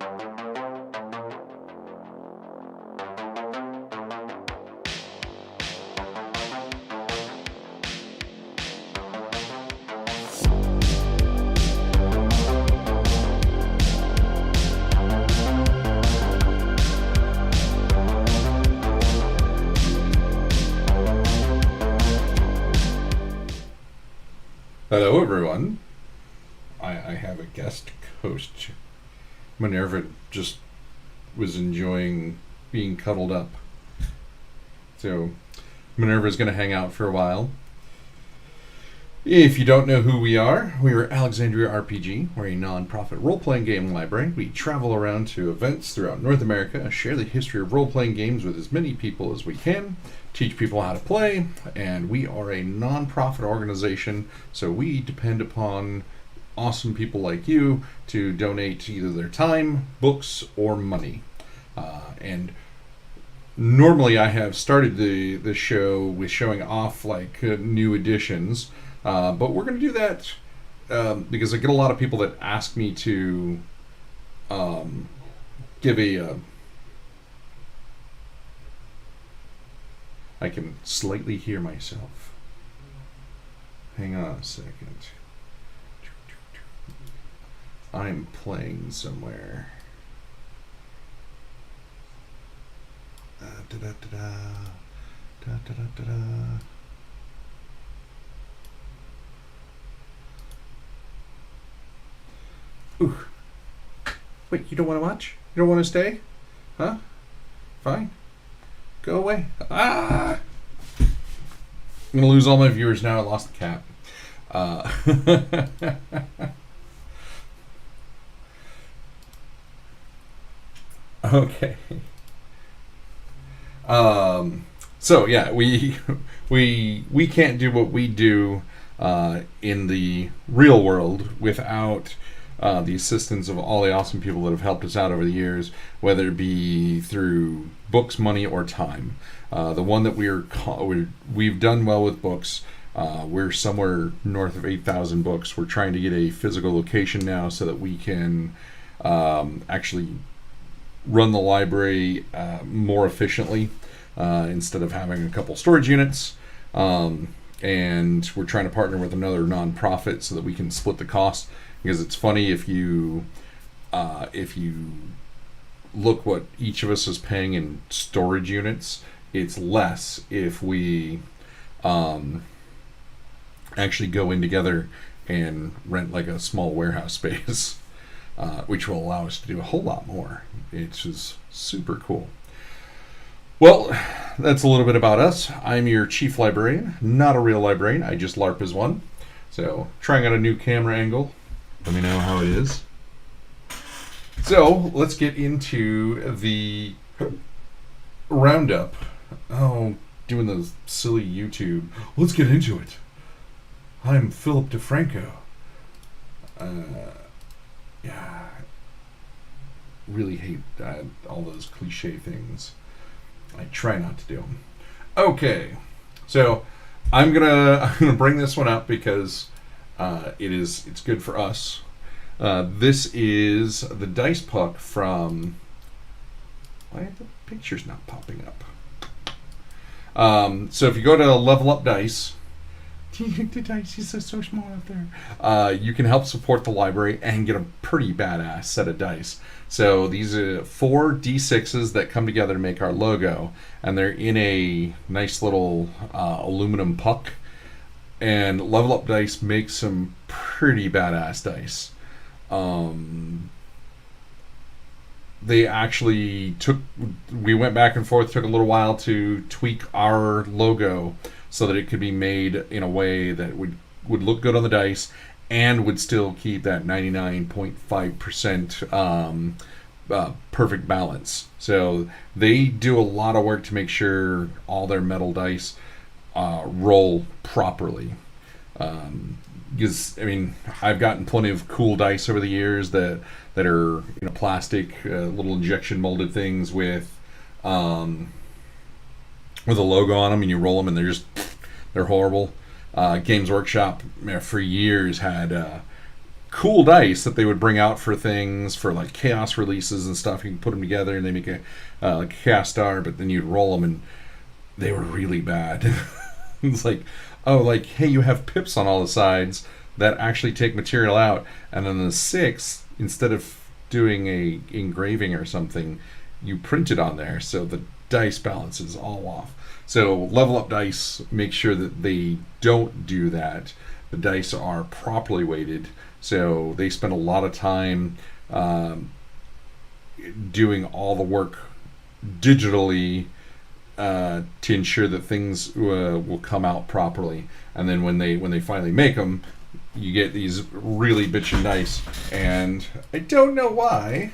Hello, everyone. I have a guest host. Minerva just was enjoying being cuddled up. So, Minerva's going to hang out for a while. If you don't know who we are Alexandria RPG. We're a non-profit role-playing game library. We travel around to events throughout North America, share the history of role-playing games with as many people as we can, teach people how to play, and we are a non-profit organization, so we depend upon awesome people like you to donate either their time, books, or money. And normally I have started the show with showing off new editions, but we're going to do that because I get a lot of people that ask me to give I can slightly hear myself. Hang on a second. I'm playing somewhere. Ooh. Wait, you don't want to watch? You don't want to stay? Huh? Fine. Go away. Ah! I'm going to lose all my viewers now. I lost the cat. Okay. So yeah, we can't do what we do in the real world without the assistance of all the awesome people that have helped us out over the years, whether it be through books, money, or time. The one that we've done well with books. We're somewhere north of 8,000 books. We're trying to get a physical location now so that we can actually run the library more efficiently instead of having a couple storage units. And we're trying to partner with another nonprofit so that we can split the cost. Because it's funny if you look what each of us is paying in storage units, it's less if we actually go in together and rent like a small warehouse space, which will allow us to do a whole lot more. It's just super cool. Well, that's a little bit about us. I'm your chief librarian, not a real librarian. I just LARP as one. So, trying out a new camera angle. Let me know how it is. So, let's get into the roundup. Oh, doing the silly YouTube. Let's get into it. I'm Philip DeFranco. Yeah. Really hate all those cliche things. I try not to do them. Okay. So, I'm gonna bring this one up because it's good for us. This is the dice puck from. Why are the pictures not popping up? So if you go to Level Up Dice, the dice is so small up there. You can help support the library and get a pretty badass set of dice. So these are 4 D6s that come together to make our logo, and they're in a nice little aluminum puck. And Level Up Dice makes some pretty badass dice. They actually we went back and forth, took a little while to tweak our logo so that it could be made in a way that would look good on the dice and would still keep that 99.5% perfect balance. So they do a lot of work to make sure all their metal dice roll properly. Because I've gotten plenty of cool dice over the years that are plastic, little injection molded things with a logo on them, and you roll them and they're horrible. Games Workshop for years had cool dice that they would bring out for things for like chaos releases and stuff. You can put them together and they make a like a chaos star, but then you'd roll them and they were really bad. It's like, oh, like, hey, you have pips on all the sides that actually take material out, and then the 6, instead of doing a engraving or something, you print it on there, so the dice balance is all off. So level up dice, make sure that they don't do that. The dice are properly weighted, so they spend a lot of time doing all the work digitally to ensure that things will come out properly. And then when they finally make them, you get these really bitchin' dice. And I don't know why.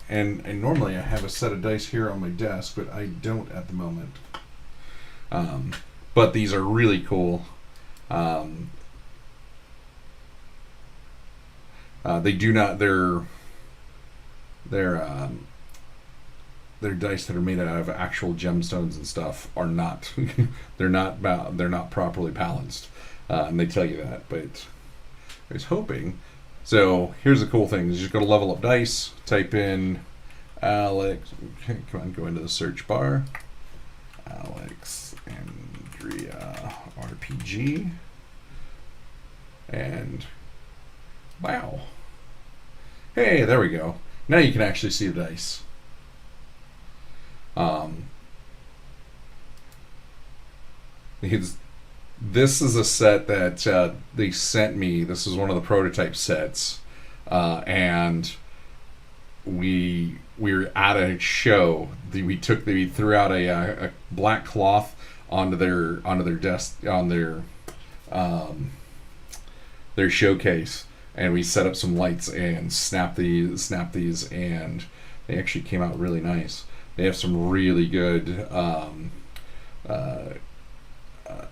And normally I have a set of dice here on my desk, but I don't at the moment. But these are really cool. They do not. Their dice that are made out of actual gemstones and stuff are not. they're not properly balanced, and they tell you that. But I was hoping. So here's the cool thing: is you just go to level up dice, type in Alex. Okay, come on, go into the search bar. Alexandria RPG, and wow. Hey, there we go. Now you can actually see the dice. This is a set that they sent me. This is one of the prototype sets, and we were at a show. We threw out a black cloth onto their desk on their showcase, and we set up some lights and snapped these, and they actually came out really nice. They have some really good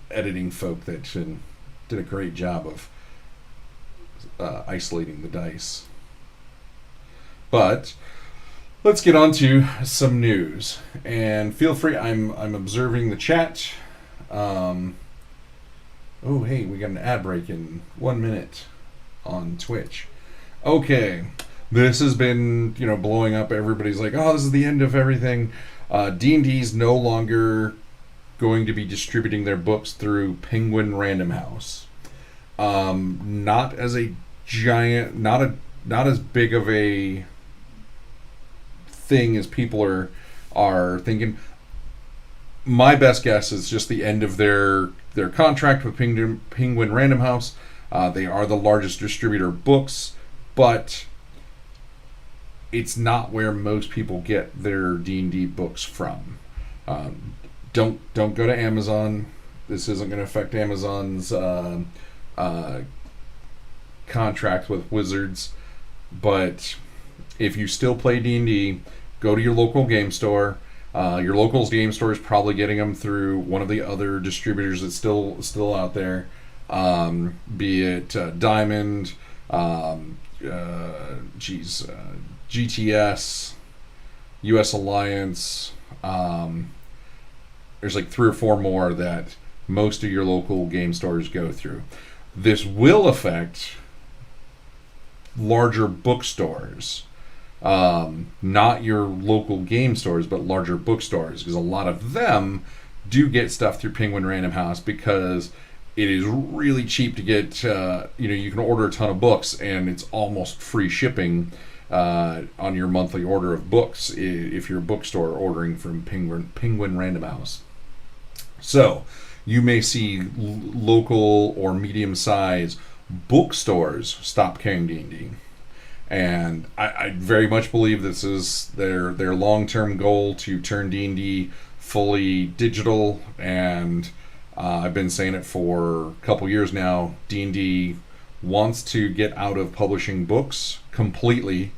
editing folk that did a great job of isolating the dice. But let's get on to some news, and feel free. I'm observing the chat. Oh, hey, we got an ad break in 1 minute on Twitch. Okay. This has been, blowing up. Everybody's like, oh, this is the end of everything. D&D's no longer going to be distributing their books through Penguin Random House. Not as a giant, not as big of a thing as people are thinking. My best guess is just the end of their contract with Penguin Random House. They are the largest distributor of books, but it's not where most people get their D&D books from. Don't go to Amazon. This isn't going to affect Amazon's contract with Wizards. But if you still play D&D, go to your local game store. Your local game store is probably getting them through one of the other distributors that's still out there. Be it Diamond, GTS, US Alliance. There's like 3 or 4 more that most of your local game stores go through. This will affect larger bookstores, not your local game stores, but larger bookstores, because a lot of them do get stuff through Penguin Random House because it is really cheap to get. You can order a ton of books and it's almost free shipping on your monthly order of books if you're a bookstore ordering from Penguin Random House. So you may see local or medium-sized bookstores stop carrying D&D. And I very much believe this is their long-term goal to turn D&D fully digital, and I've been saying it for a couple years now. D&D wants to get out of publishing books completely.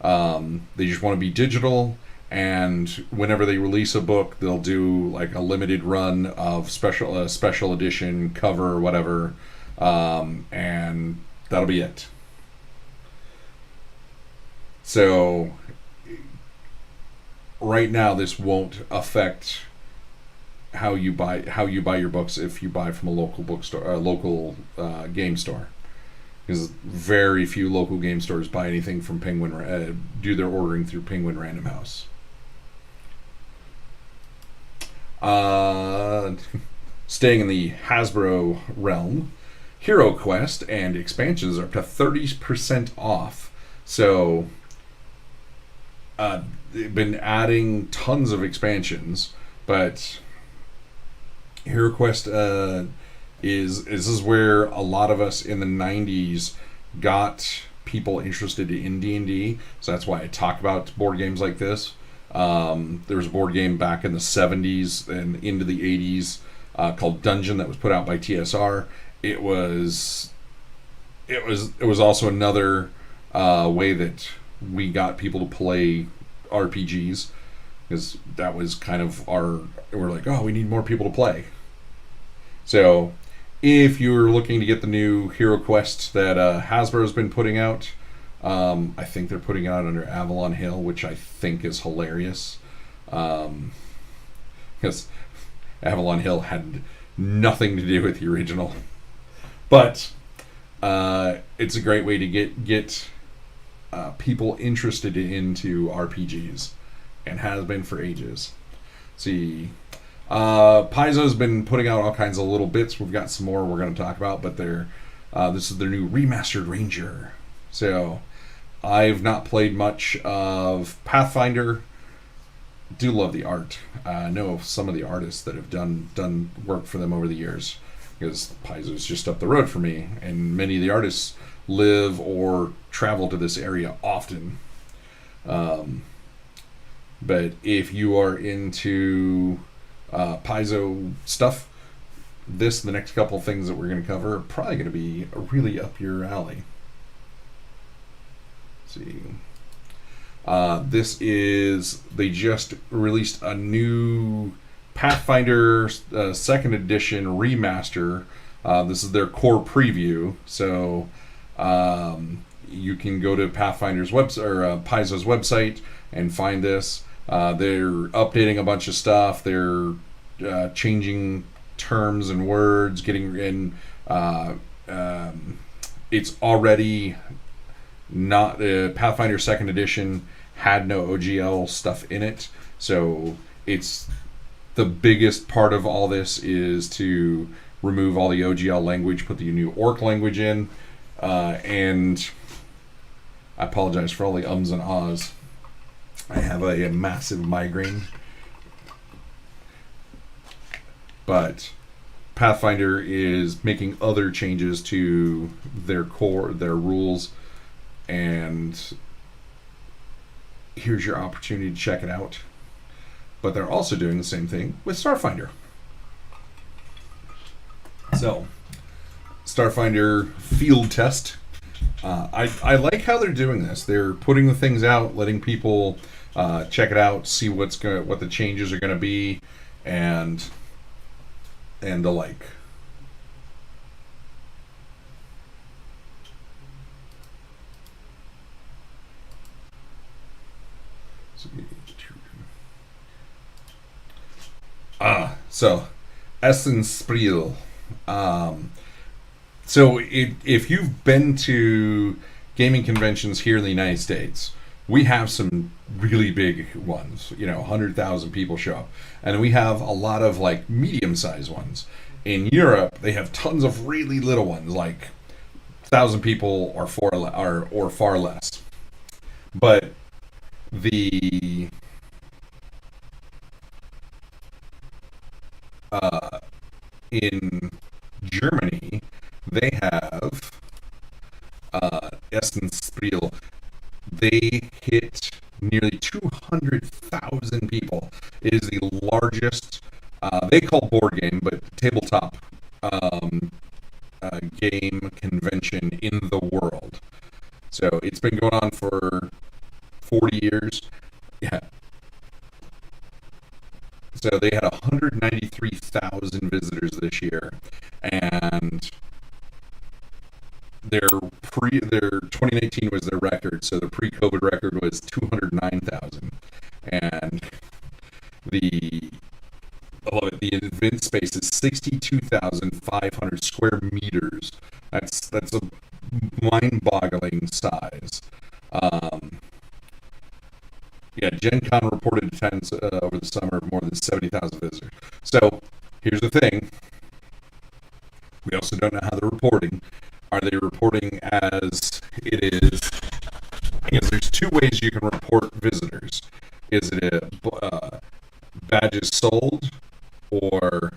They just want to be digital, and whenever they release a book, they'll do like a limited run of special edition cover or whatever, and that'll be it. So right now, this won't affect how you buy your books if you buy from a local bookstore, a local game store. Because very few local game stores buy anything from Penguin. Do their ordering through Penguin Random House. Uh, Staying in the Hasbro realm, Hero Quest and expansions are up to 30% off. So they've been adding tons of expansions, but Hero Quest is this is where a lot of us in the 90s got people interested in D&D. So that's why I talk about board games like this. There was a board game back in the 70s and into the 80s called Dungeon that was put out by TSR. It was also another way that we got people to play RPGs, because that was kind of we're like, oh, we need more people to play. So if you're looking to get the new Hero Quest that Hasbro's been putting out, I think they're putting it out under Avalon Hill, which I think is hilarious, because Avalon Hill had nothing to do with the original. But it's a great way to get people interested into RPGs, and has been for ages. See, Paizo's been putting out all kinds of little bits. We've got some more we're going to talk about, but this is their new remastered Ranger. So I've not played much of Pathfinder. Do love the art. I know of some of the artists that have done work for them over the years, because Paizo's just up the road for me, and many of the artists live or travel to this area often. But if you are into Paizo stuff, the next couple things that we're going to cover are probably going to be really up your alley. Let's see. They just released a new Pathfinder second edition remaster. This is their core preview, so you can go to Pathfinder's website or Paizo's website and find this. They're updating a bunch of stuff. They're changing terms and words, getting in. It's already not Pathfinder second edition had no OGL stuff in it, so it's the biggest part of all this is to remove all the OGL language, put the new Orc language in, and I apologize for all the ums and ahs. I have a massive migraine, but Pathfinder is making other changes to their rules, and here's your opportunity to check it out. But they're also doing the same thing with Starfinder. So, Starfinder field test. I like how they're doing this. They're putting the things out, letting people check it out, see what the changes are going to be, and the like. So Essensspiel. So if you've been to gaming conventions here in the United States, we have some really big ones. 100,000 people show up, and we have a lot of like medium-sized ones. In Europe, they have tons of really little ones, like 1,000 people or far less. But in Germany, they have Essensspiel. They hit nearly 200,000 people. It is the largest, they call board game, but tabletop game convention in the world. So it's been going on for 40 years. Yeah. So they had 193,000 visitors this year, and their 2019 was their record. So the pre-COVID record was 209,000, and I love it. The event space is 62,500 square meters. That's a mind-boggling size. Um, yeah, Gen Con reported attendance over the summer of more than 70,000 visitors. So here's the thing: we also don't know how they're reporting. Are they reporting as it is? I guess there's two ways you can report visitors. Is it badges sold, or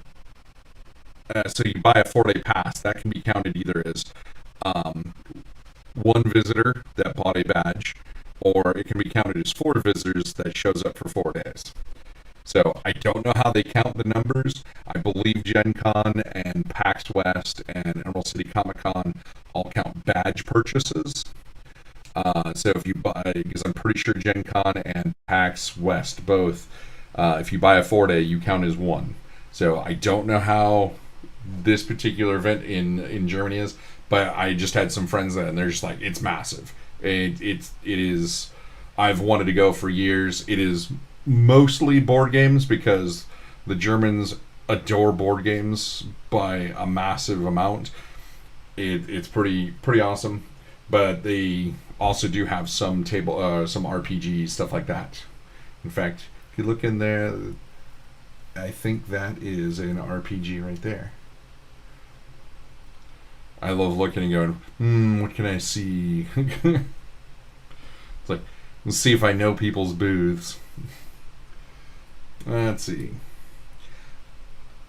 so you buy a 4-day pass? That can be counted either as um, one visitor that bought a badge, or it can be counted as 4 visitors that shows up for 4 days. So I don't know how they count the numbers. I believe Gen Con and PAX West and Emerald City Comic Con all count badge purchases. So if you buy, because I'm pretty sure Gen Con and PAX West both, if you buy a 4-day, you count as one. So I don't know how this particular event in Germany is, but I just had some friends there, and they're just like, it's massive. It is. I've wanted to go for years. It is mostly board games because the Germans adore board games by a massive amount. It's pretty awesome, but they also do have some some RPG stuff like that. In fact, if you look in there, I think that is an RPG right there. I love looking and going, what can I see? It's like, let's see if I know people's booths. Let's see.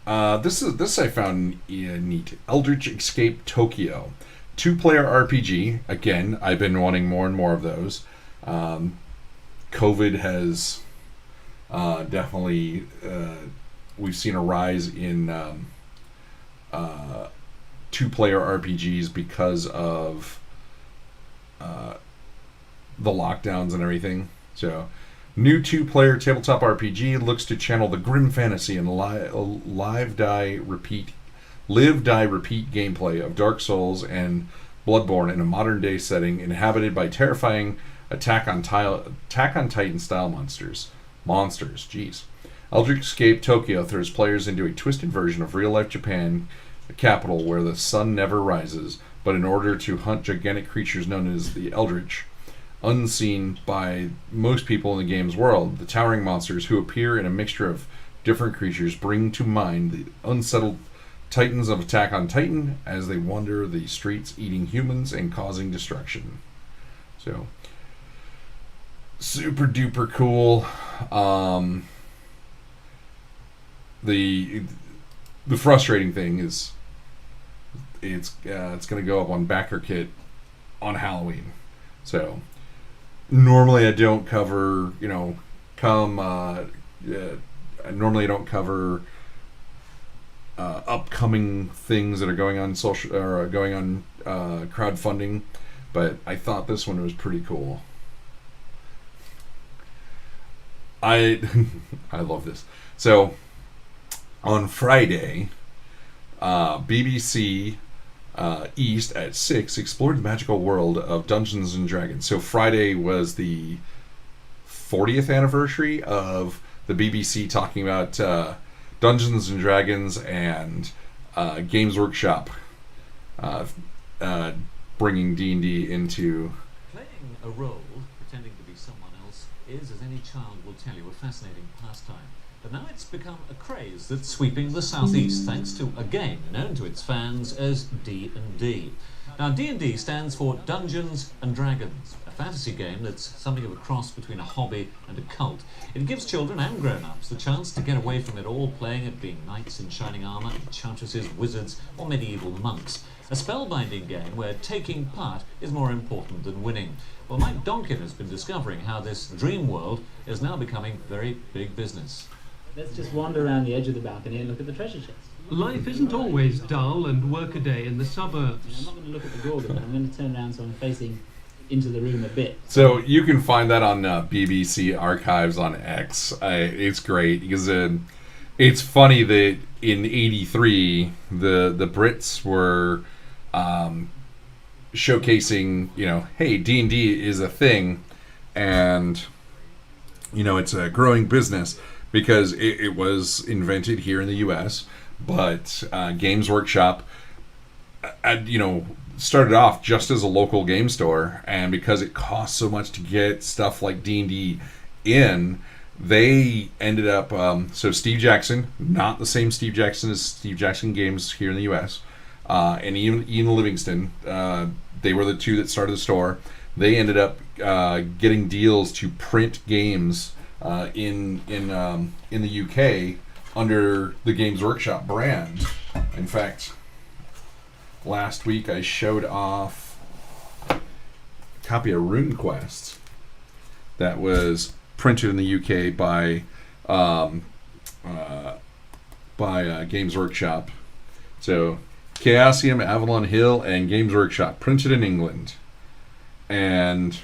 This I found neat. Eldritch Escape Tokyo, 2-player RPG. Again, I've been wanting more and more of those. COVID has definitely we've seen a rise in 2-player RPGs because of the lockdowns and everything. So, new 2-player tabletop RPG looks to channel the grim fantasy and live, die, repeat gameplay of Dark Souls and Bloodborne in a modern-day setting inhabited by terrifying Attack on Titan style monsters. Jeez. Eldritch Escape Tokyo throws players into a twisted version of real-life Japan, the capital where the sun never rises, but in order to hunt gigantic creatures known as the Eldritch, unseen by most people in the game's world, the towering monsters who appear in a mixture of different creatures bring to mind the unsettled titans of Attack on Titan as they wander the streets eating humans and causing destruction. So, super duper cool. The frustrating thing is it's going to go up on backer kit on Halloween. So normally I don't cover, normally I don't cover upcoming things that are going on social or going on crowdfunding, but I thought this one was pretty cool. I love this. So on Friday, BBC East at 6 explored the magical world of Dungeons and Dragons. So Friday was the 40th anniversary of the BBC talking about Dungeons and Dragons and Games Workshop bringing D&D into... Playing a role, pretending to be someone else, is, as any child will tell you, a fascinating pastime. But now it's become a craze that's sweeping the southeast thanks to a game known to its fans as D&D. Now D&D stands for Dungeons and Dragons, a fantasy game that's something of a cross between a hobby and a cult. It gives children and grown-ups the chance to get away from it all, playing at being knights in shining armour, enchantresses, wizards or medieval monks. A spellbinding game where taking part is more important than winning. Well, Mike Donkin has been discovering how this dream world is now becoming very big business. Let's just wander around the edge of the balcony and look at the treasure chest. Life isn't always dull and workaday in the suburbs. I'm not going to look at the Gorgon, I'm going to turn around so I'm facing into the room a bit. So you can find that on BBC Archives on X. It's great because it's funny that in '83 the Brits were showcasing, hey, D&D is a thing, and it's a growing business. because it was invented here in the U.S., but Games Workshop, started off just as a local game store, and because it costs so much to get stuff like D&D in, they ended up. So Steve Jackson, not the same Steve Jackson as Steve Jackson Games here in the U.S., and Ian Livingston, they were the two that started the store. They ended up getting deals to print games in the UK under the Games Workshop brand. In fact, last week I showed off a copy of RuneQuest that was printed in the UK by Games Workshop. So Chaosium, Avalon Hill, and Games Workshop printed in England, and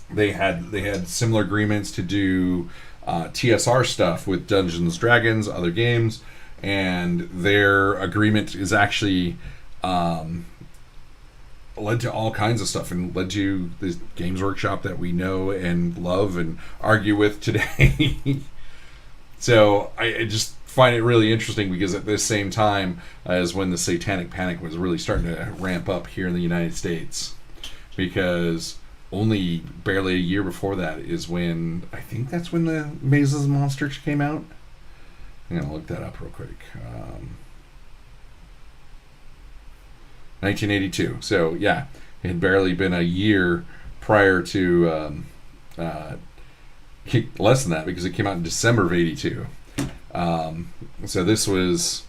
they had similar agreements to do TSR stuff with Dungeons & Dragons, other games, and their agreement is actually led to all kinds of stuff and led to this Games Workshop that we know and love and argue with today. So I just find it really interesting, because at this same time as when the Satanic Panic was really starting to ramp up here in the United States, because only barely a year before that is when, I think that's when the Mazes and Monsters came out. I'm going to look that up real quick. 1982. So, yeah, it had barely been a year prior to, less than that, because it came out in December of 82. So this was,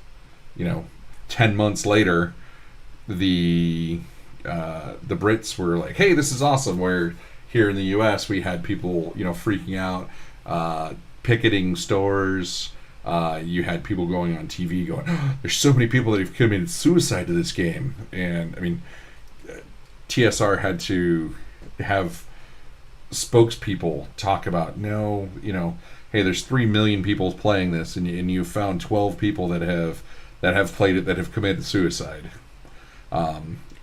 10 months later, the Brits were like, hey, this is awesome. Where here in the U.S. we had people, freaking out, picketing stores. You had people going on TV going, oh, there's so many people that have committed suicide to this game. And, I mean, TSR had to have spokespeople talk about, no, hey, there's 3 million people playing this, and you found 12 people that have played it that have committed suicide.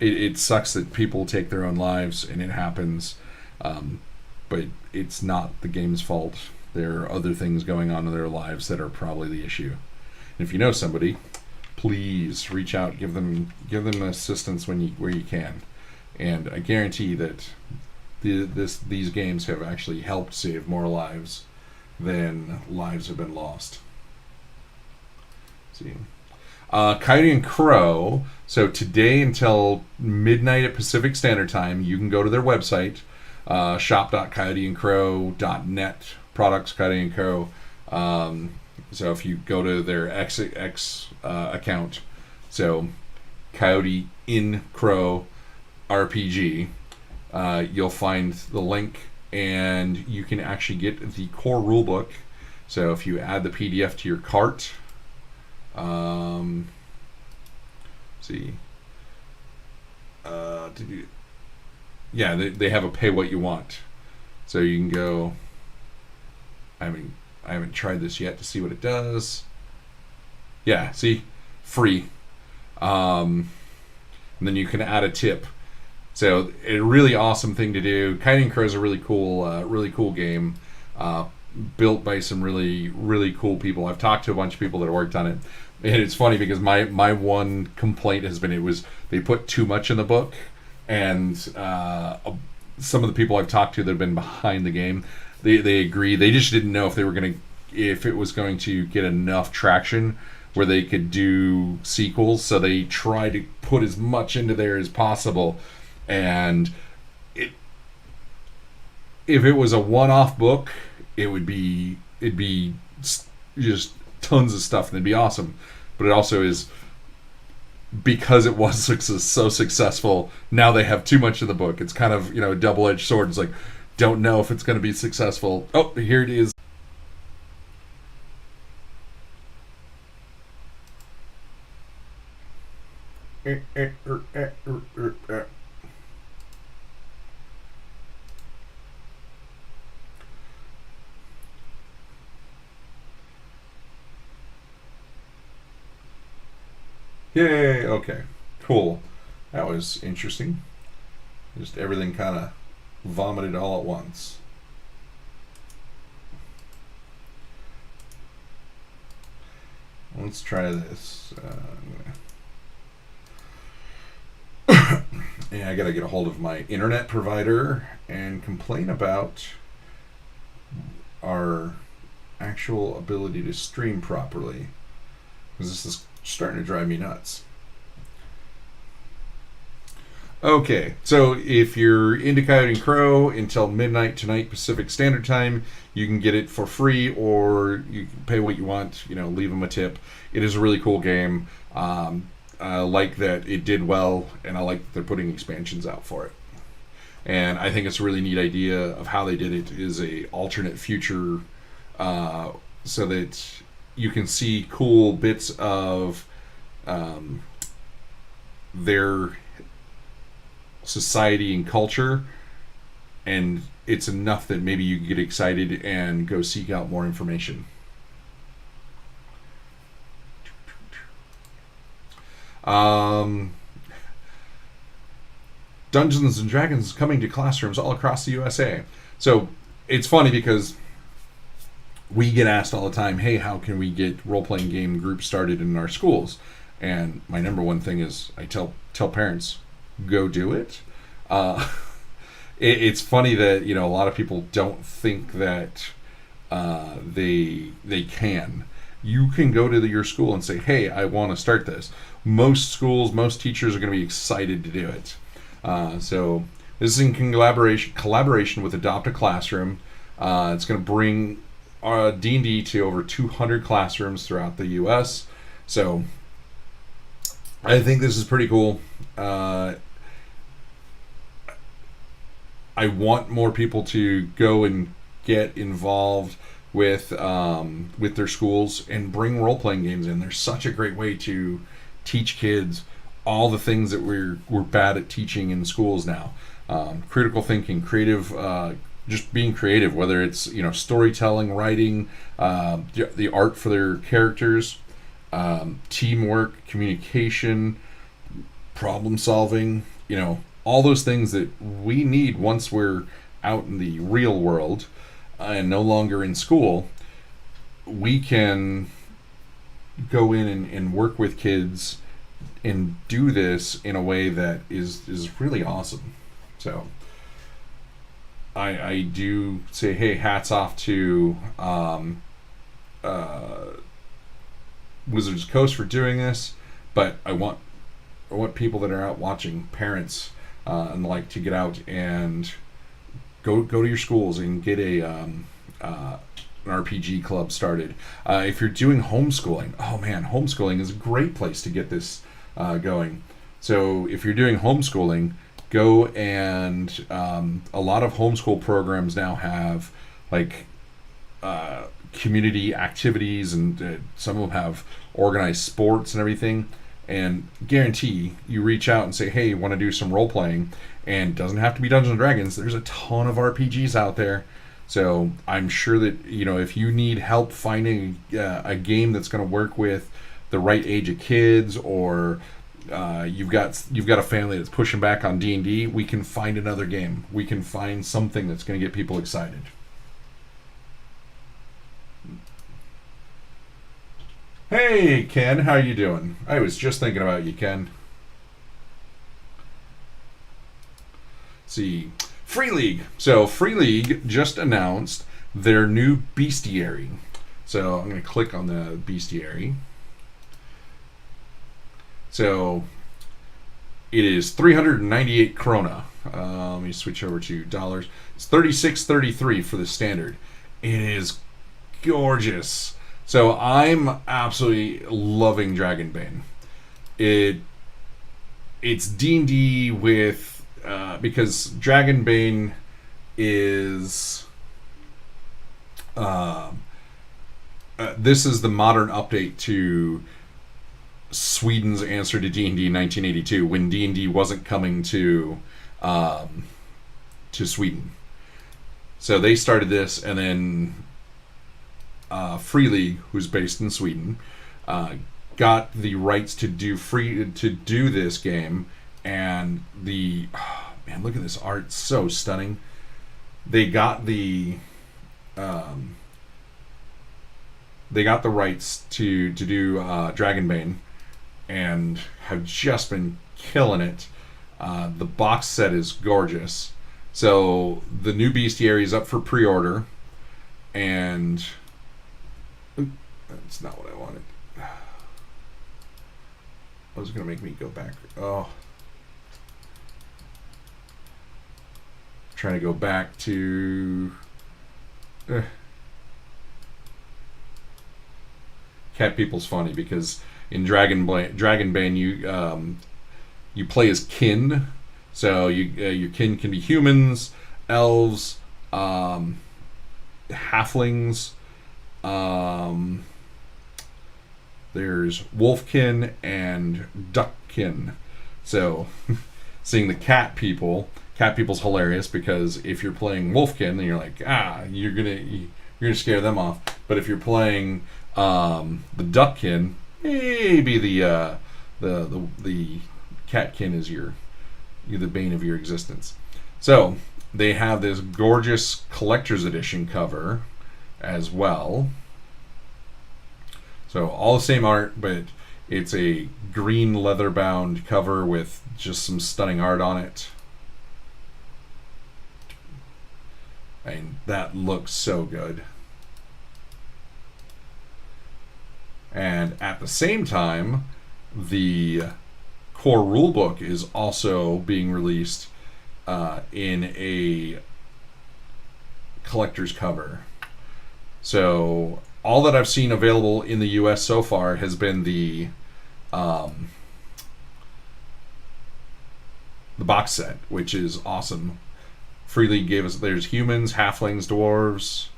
It sucks that people take their own lives, and it happens, but it's not the game's fault. There are other things going on in their lives that are probably the issue. And if you know somebody, please reach out, give them assistance where you can, and I guarantee that these games have actually helped save more lives than lives have been lost. Let's see. Coyote and Crow. So today until midnight at Pacific Standard Time, you can go to their website, shop.coyoteandcrow.net, products Coyote and Crow. So if you go to their X account, so Coyote in Crow RPG, you'll find the link, and you can actually get the core rulebook. So if you add the PDF to your cart, they have a pay what you want. So you can go. I haven't tried this yet to see what it does. Yeah, see, free. And then you can add a tip. So a really awesome thing to do. Coyote and Crow is a really cool game, built by some really cool people. I've talked to a bunch of people that have worked on it, and it's funny because my one complaint has been they put too much in the book, and some of the people I've talked to that have been behind the game, they agree. They just didn't know if it was going to get enough traction where they could do sequels. So they tried to put as much into there as possible. And if it was a one-off book, it'd be just tons of stuff, and it'd be awesome. But it also is, because it was so successful, now they have too much in the book. It's kind of, a double-edged sword. It's like, don't know if it's going to be successful. Oh, here it is. Yay, okay. Cool. That was interesting. Just everything kind of vomited all at once. let's try this. Yeah, I gotta get a hold of my internet provider and complain about our actual ability to stream properly, because this is starting to drive me nuts. Okay, so if you're into Coyote Crow until midnight tonight Pacific Standard Time, you can get it for free, or you can pay what you want. Leave them a tip. It is a really cool game. I like that it did well, and I like that they're putting expansions out for it. And I think it's a really neat idea of how they did it. Is a alternate future, so that you can see cool bits of their society and culture, and it's enough that maybe you get excited and go seek out more information. Dungeons and Dragons is coming to classrooms all across the USA. So it's funny because we get asked all the time, hey, how can we get role-playing game groups started in our schools? And my number one thing is I tell parents, go do it. It's funny that a lot of people don't think that they can. You can go to your school and say, hey, I want to start this. Most schools, most teachers are going to be excited to do it. So this is in collaboration with Adopt a Classroom. It's going to bring D&D to over 200 classrooms throughout the U.S. So I think this is pretty cool. I want more people to go and get involved with their schools and bring role-playing games in. There's such a great way to teach kids all the things that we're bad at teaching in schools now. Critical thinking, creative, just being creative, whether it's storytelling, writing, the art for their characters, teamwork, communication, problem solving, all those things that we need once we're out in the real world and no longer in school. We can go in and work with kids and do this in a way that is really awesome. So I do say, hey, hats off to Wizards Coast for doing this, but I want people that are out watching, parents and like, to get out and go to your schools and get an RPG club started. If you're doing homeschooling, homeschooling is a great place to get this going. So if you're doing homeschooling, go and a lot of homeschool programs now have community activities, and some of them have organized sports and everything. And guarantee you reach out and say, hey, you want to do some role playing, and it doesn't have to be Dungeons and Dragons. There's a ton of RPGs out there. So I'm sure that if you need help finding a game that's going to work with the right age of kids, or you've got a family that's pushing back on D&D, we can find another game. We can find something that's going to get people excited. Hey, Ken, how you doing? I was just thinking about you, Ken. Let's see. Free League. So Free League just announced their new bestiary. So I'm going to click on the bestiary. So it is 398 krona. Let me switch over to dollars. It's 36.33 for the standard. It is gorgeous. So I'm absolutely loving Dragonbane. It's D&D with because Dragonbane is this is the modern update to Sweden's answer to D&D in 1982, when D&D wasn't coming to Sweden. So they started this, and then Free League, who's based in Sweden, got the rights to do this game, and man, look at this art, it's so stunning. They got the they got the rights to do Dragonbane, and have just been killing it. The box set is gorgeous. So the new bestiary is up for pre-order, and that's not what I wanted. I was going to make me go back. Oh. Trying to go back to... Cat People's funny because in Dragonbane you play as kin. So your kin can be humans, elves, halflings, there's wolfkin and duckkin. So seeing the cat people's hilarious because if you're playing wolfkin, then you're like, you're gonna scare them off. But if you're playing the duckkin, maybe the catkin is you're the bane of your existence. So they have this gorgeous collector's edition cover as well. So all the same art, but it's a green leather-bound cover with just some stunning art on it. And that looks so good. And at the same time, the core rulebook is also being released in a collector's cover. So all that I've seen available in the US so far has been the box set, which is awesome. Free League gave us, there's humans, halflings, dwarves.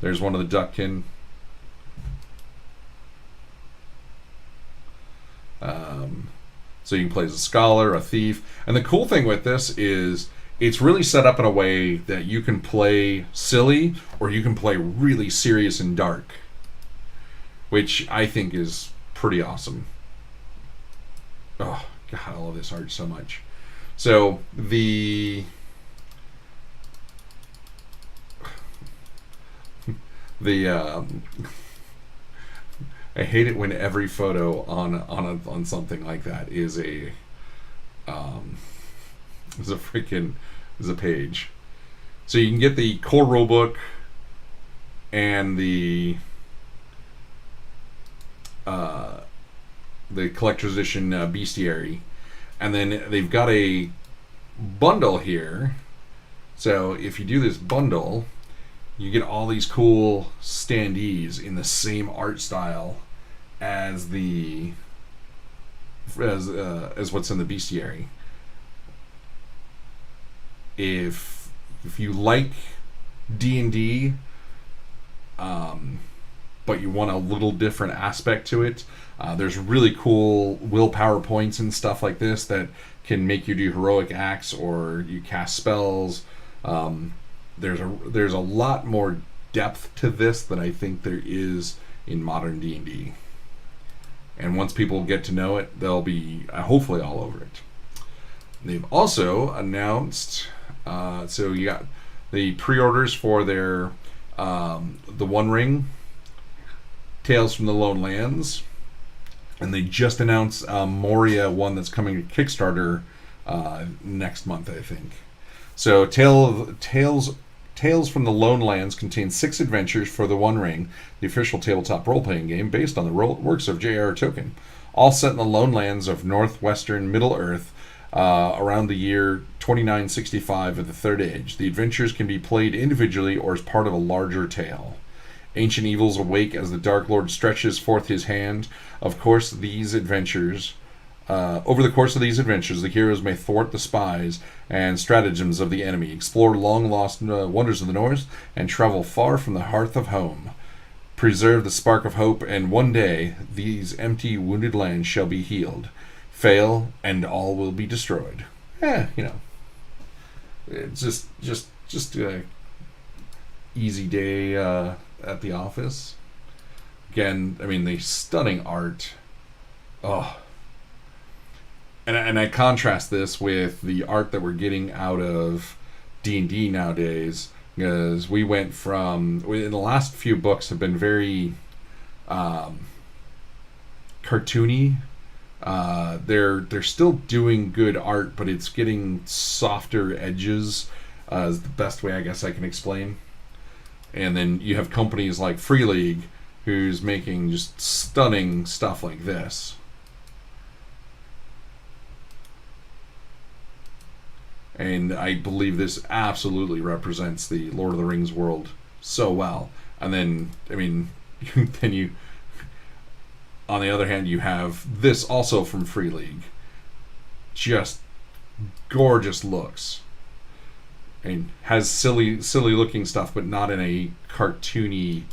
There's one of the duckkin. So you can play as a scholar, a thief. And the cool thing with this is it's really set up in a way that you can play silly or you can play really serious and dark, which I think is pretty awesome. Oh, God, I love this art so much. So I hate it when every photo on something like that is a page. So you can get the core rulebook and the collector's edition bestiary, and then they've got a bundle here. So if you do this bundle, you get all these cool standees in the same art style as what's in the bestiary. If you like D&D, but you want a little different aspect to it, there's really cool willpower points and stuff like this that can make you do heroic acts or you cast spells. There's a lot more depth to this than I think there is in modern D&D. And once people get to know it, they'll be hopefully all over it. They've also announced, so you got the pre-orders for their the One Ring, Tales from the Lone Lands, and they just announced Moria one that's coming to Kickstarter next month, I think. So Tales from the Lone Lands contains 6 adventures for the One Ring, the official tabletop role-playing game based on the works of J.R.R. Tolkien, all set in the Lone Lands of northwestern Middle-earth around the year 2965 of the Third Age. The adventures can be played individually or as part of a larger tale. Ancient evils awake as the Dark Lord stretches forth his hand. Over the course of these adventures, the heroes may thwart the spies and stratagems of the enemy, explore long-lost wonders of the North, and travel far from the hearth of home. Preserve the spark of hope, and one day these empty, wounded lands shall be healed. Fail, and all will be destroyed. It's just a easy day at the office. Again, I mean, the stunning art. Oh. And I contrast this with the art that we're getting out of D&D nowadays, because we went from, in the last few books have been very cartoony. They're still doing good art, but it's getting softer edges. Is the best way I guess I can explain. And then you have companies like Free League, who's making just stunning stuff like this. And I believe this absolutely represents the Lord of the Rings world so well. And then, I mean, then you, on the other hand, you have this also from Free League. Just gorgeous looks. And has silly looking stuff, but not in a cartoony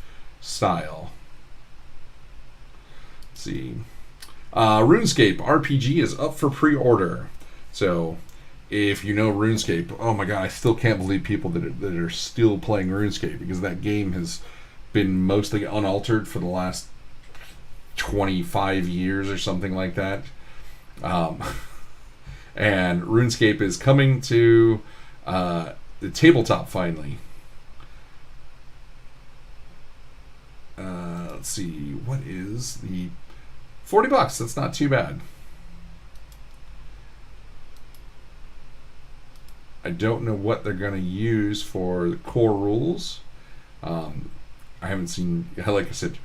style. Let's see. RuneScape RPG is up for pre-order. So, if you know RuneScape, oh my god, I still can't believe people that are still playing RuneScape, because that game has been mostly unaltered for the last 25 years or something like that. And RuneScape is coming to the tabletop finally. Let's see, what is the $40? That's not too bad. I don't know what they're going to use for the core rules. I haven't seen, like I said,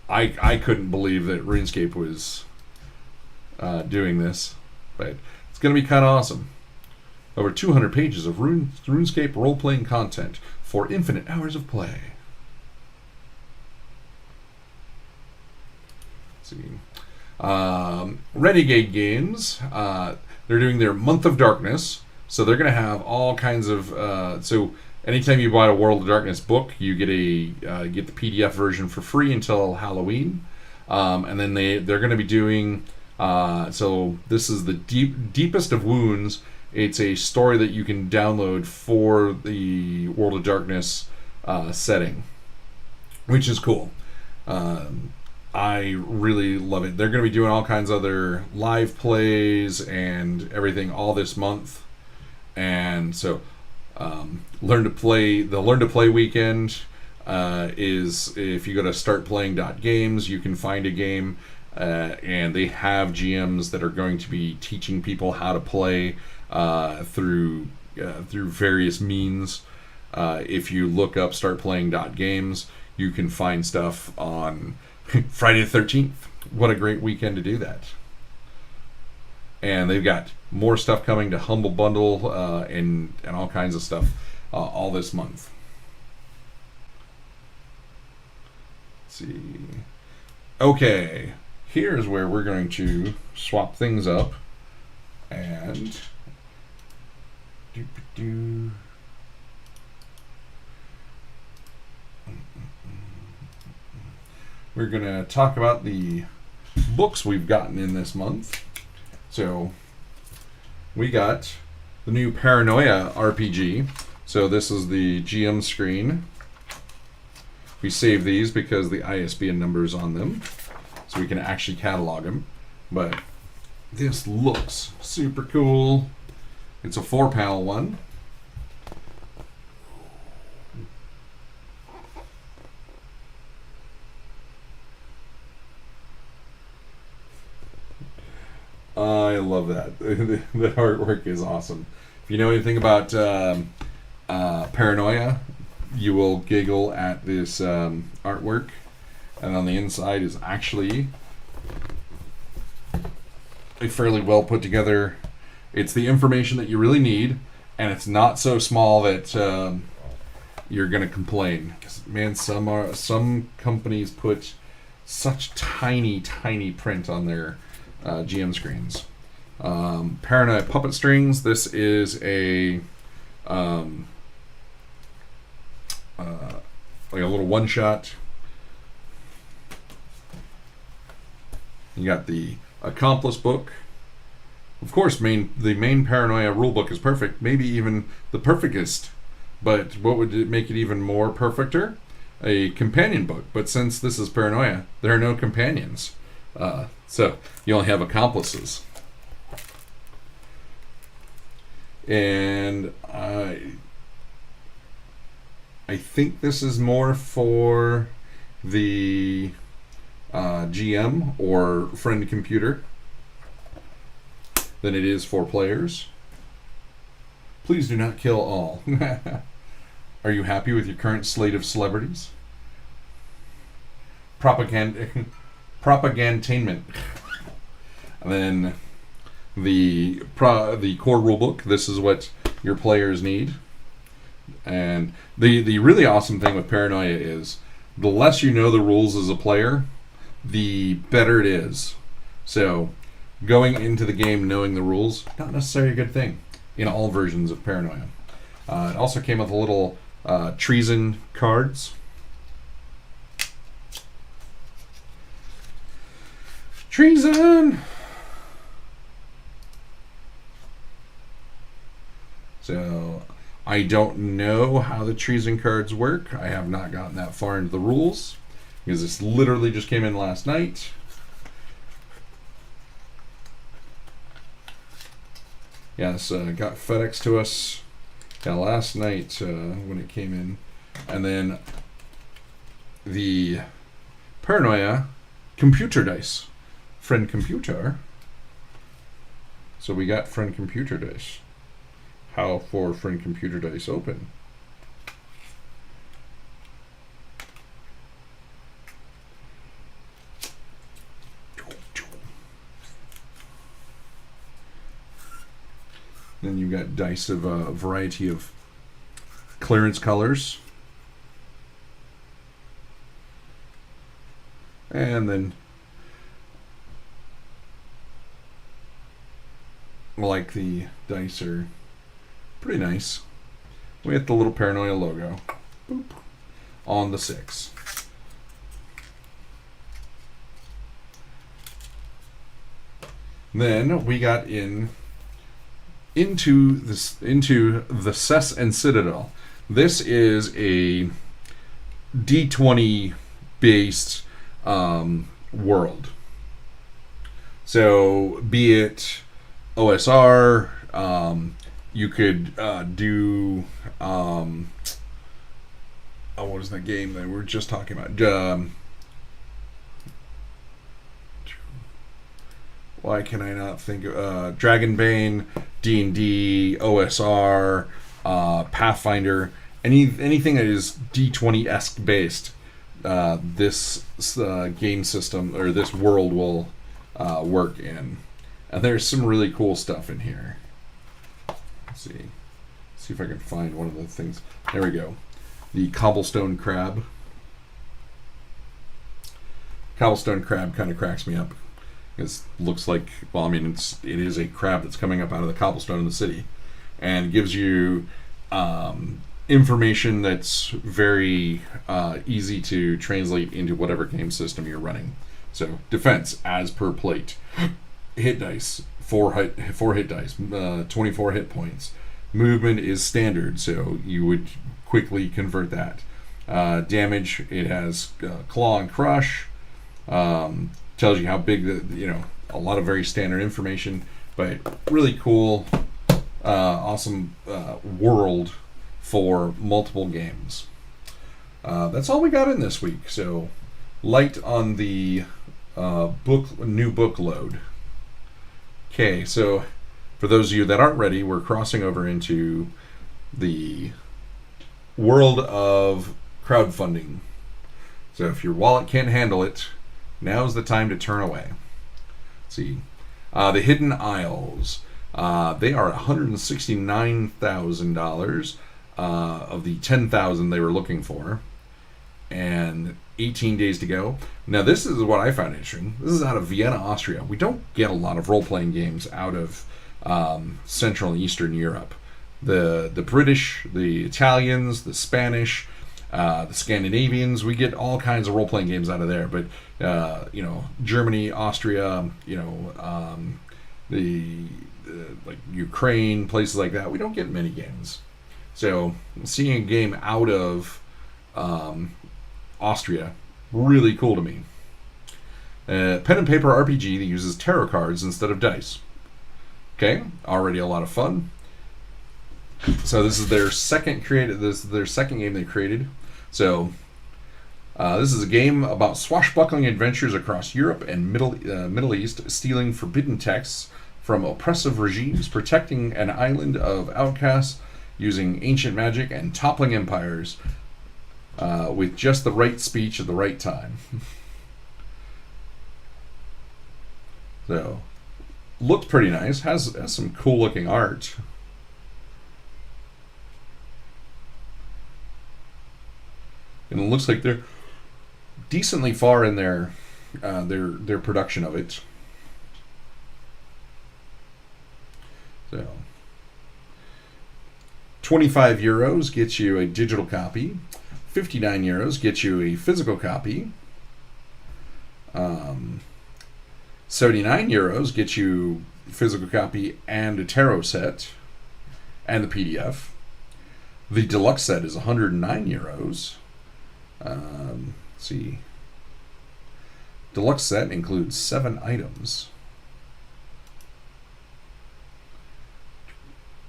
I couldn't believe that RuneScape was doing this, but it's going to be kind of awesome. Over 200 pages of RuneScape role-playing content for infinite hours of play. Let's see. Renegade Games, they're doing their Month of Darkness, so they're going to have all kinds of... so anytime you buy a World of Darkness book, you get get the PDF version for free until Halloween, and then they're going to be doing... so this is the Deepest of Wounds. It's a story that you can download for the World of Darkness setting, which is cool. I really love it. They're going to be doing all kinds of other live plays and everything all this month. And so the Learn to Play weekend is, if you go to startplaying.games, you can find a game, and they have GMs that are going to be teaching people how to play through various means. If you look up startplaying.games, you can find stuff on Friday the 13th. What a great weekend to do that. And they've got more stuff coming to Humble Bundle and all kinds of stuff all this month. Let's see. Okay, here's where we're going to swap things up. And... we're going to talk about the books we've gotten in this month. So, we got the new Paranoia RPG. So this is the GM screen. We save these because the ISBN number is on them, so we can actually catalog them. But this looks super cool. It's a 4-panel one. I love that. The artwork is awesome. If you know anything about Paranoia, you will giggle at this artwork. And on the inside is actually a fairly well put together. It's the information that you really need, and it's not so small that you're going to complain. 'Cause, man, some companies put such tiny print on their GM screens. Paranoia Puppet Strings. This is a like a little one-shot. You got the Accomplice book. Of course, the main Paranoia rulebook is perfect, maybe even the perfectest. But what would make it even more perfecter? A companion book. But since this is Paranoia, there are no companions. So you only have accomplices. And I think this is more for the GM or friend computer than it is for players. Please do not kill all. Are you happy with your current slate of celebrities? Propagantainment. And then the core rulebook. This is what your players need. And the really awesome thing with Paranoia is the less you know the rules as a player, the better it is. So going into the game knowing the rules, not necessarily a good thing in all versions of Paranoia. It also came with a little treason cards. Treason! So I don't know how the treason cards work. I have not gotten that far into the rules because this literally just came in last night. Yes, got FedEx to us last night when it came in. And then the Paranoia computer dice. Friend computer. So we got friend computer dice. How for friend computer dice open? Then you've got dice of a variety of clearance colors. And then, like, the dice are pretty nice. We have the little Paranoia logo. Boop. On the 6. Then we got into the Cess and Citadel. This is a D20 based world. So be it OSR, you could do what was that game that we were just talking about? Why can I not think of Dragonbane, D&D, OSR, Pathfinder, anything that is D20-esque based, this game system or this world will work in. And there's some really cool stuff in here. Let's see if I can find one of the things. There we go. The cobblestone crab. Cobblestone crab kind of cracks me up. It looks like, well, I mean, it is a crab that's coming up out of the cobblestone in the city, and gives you information that's very easy to translate into whatever game system you're running. So defense as per plate, hit dice 4 hit dice, 24 hit points. Movement is standard, so you would quickly convert that. Damage, it has claw and crush. Tells you how big a lot of very standard information, but really cool, awesome world for multiple games. That's all we got in this week. So light on the new book load. Okay, so for those of you that aren't ready, we're crossing over into the world of crowdfunding. So if your wallet can't handle it, now's the time to turn away. Let's see. The Hidden Isles. They are $169,000 of the $10,000 they were looking for. And 18 days to go. Now, this is what I found interesting. This is out of Vienna, Austria. We don't get a lot of role-playing games out of Central and Eastern Europe. The British, the Italians, the Spanish, the Scandinavians, we get all kinds of role-playing games out of there. But Germany, Austria, like Ukraine, places like that, we don't get many games. So seeing a game out of Austria, really cool to me. Pen and paper RPG that uses tarot cards instead of dice. Okay, already a lot of fun. So this is their second game they created. So This is a game about swashbuckling adventures across Europe and Middle East, stealing forbidden texts from oppressive regimes, protecting an island of outcasts, using ancient magic, and toppling empires with just the right speech at the right time. So, looks pretty nice. Has some cool looking art. And it looks like they're decently far in their production of it. So, €25 gets you a digital copy. €59 gets you a physical copy. €79 gets you a physical copy and a tarot set and the PDF. The deluxe set is €109. Let's see. Deluxe set includes 7 items.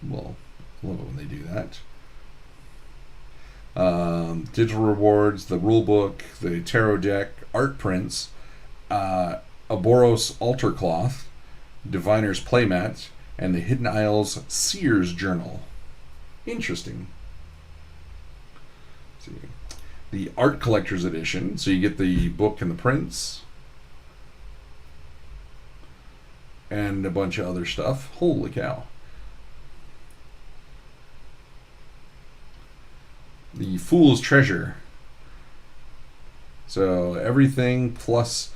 Well, I love it when they do that. Digital rewards, the rule book, the tarot deck, art prints, a Boros altar cloth, Diviner's playmat, and the Hidden Isles Seer's Journal. Interesting. Let's see. The Art Collector's Edition, so you get the book and the prints, and a bunch of other stuff. Holy cow. The Fool's Treasure. So everything plus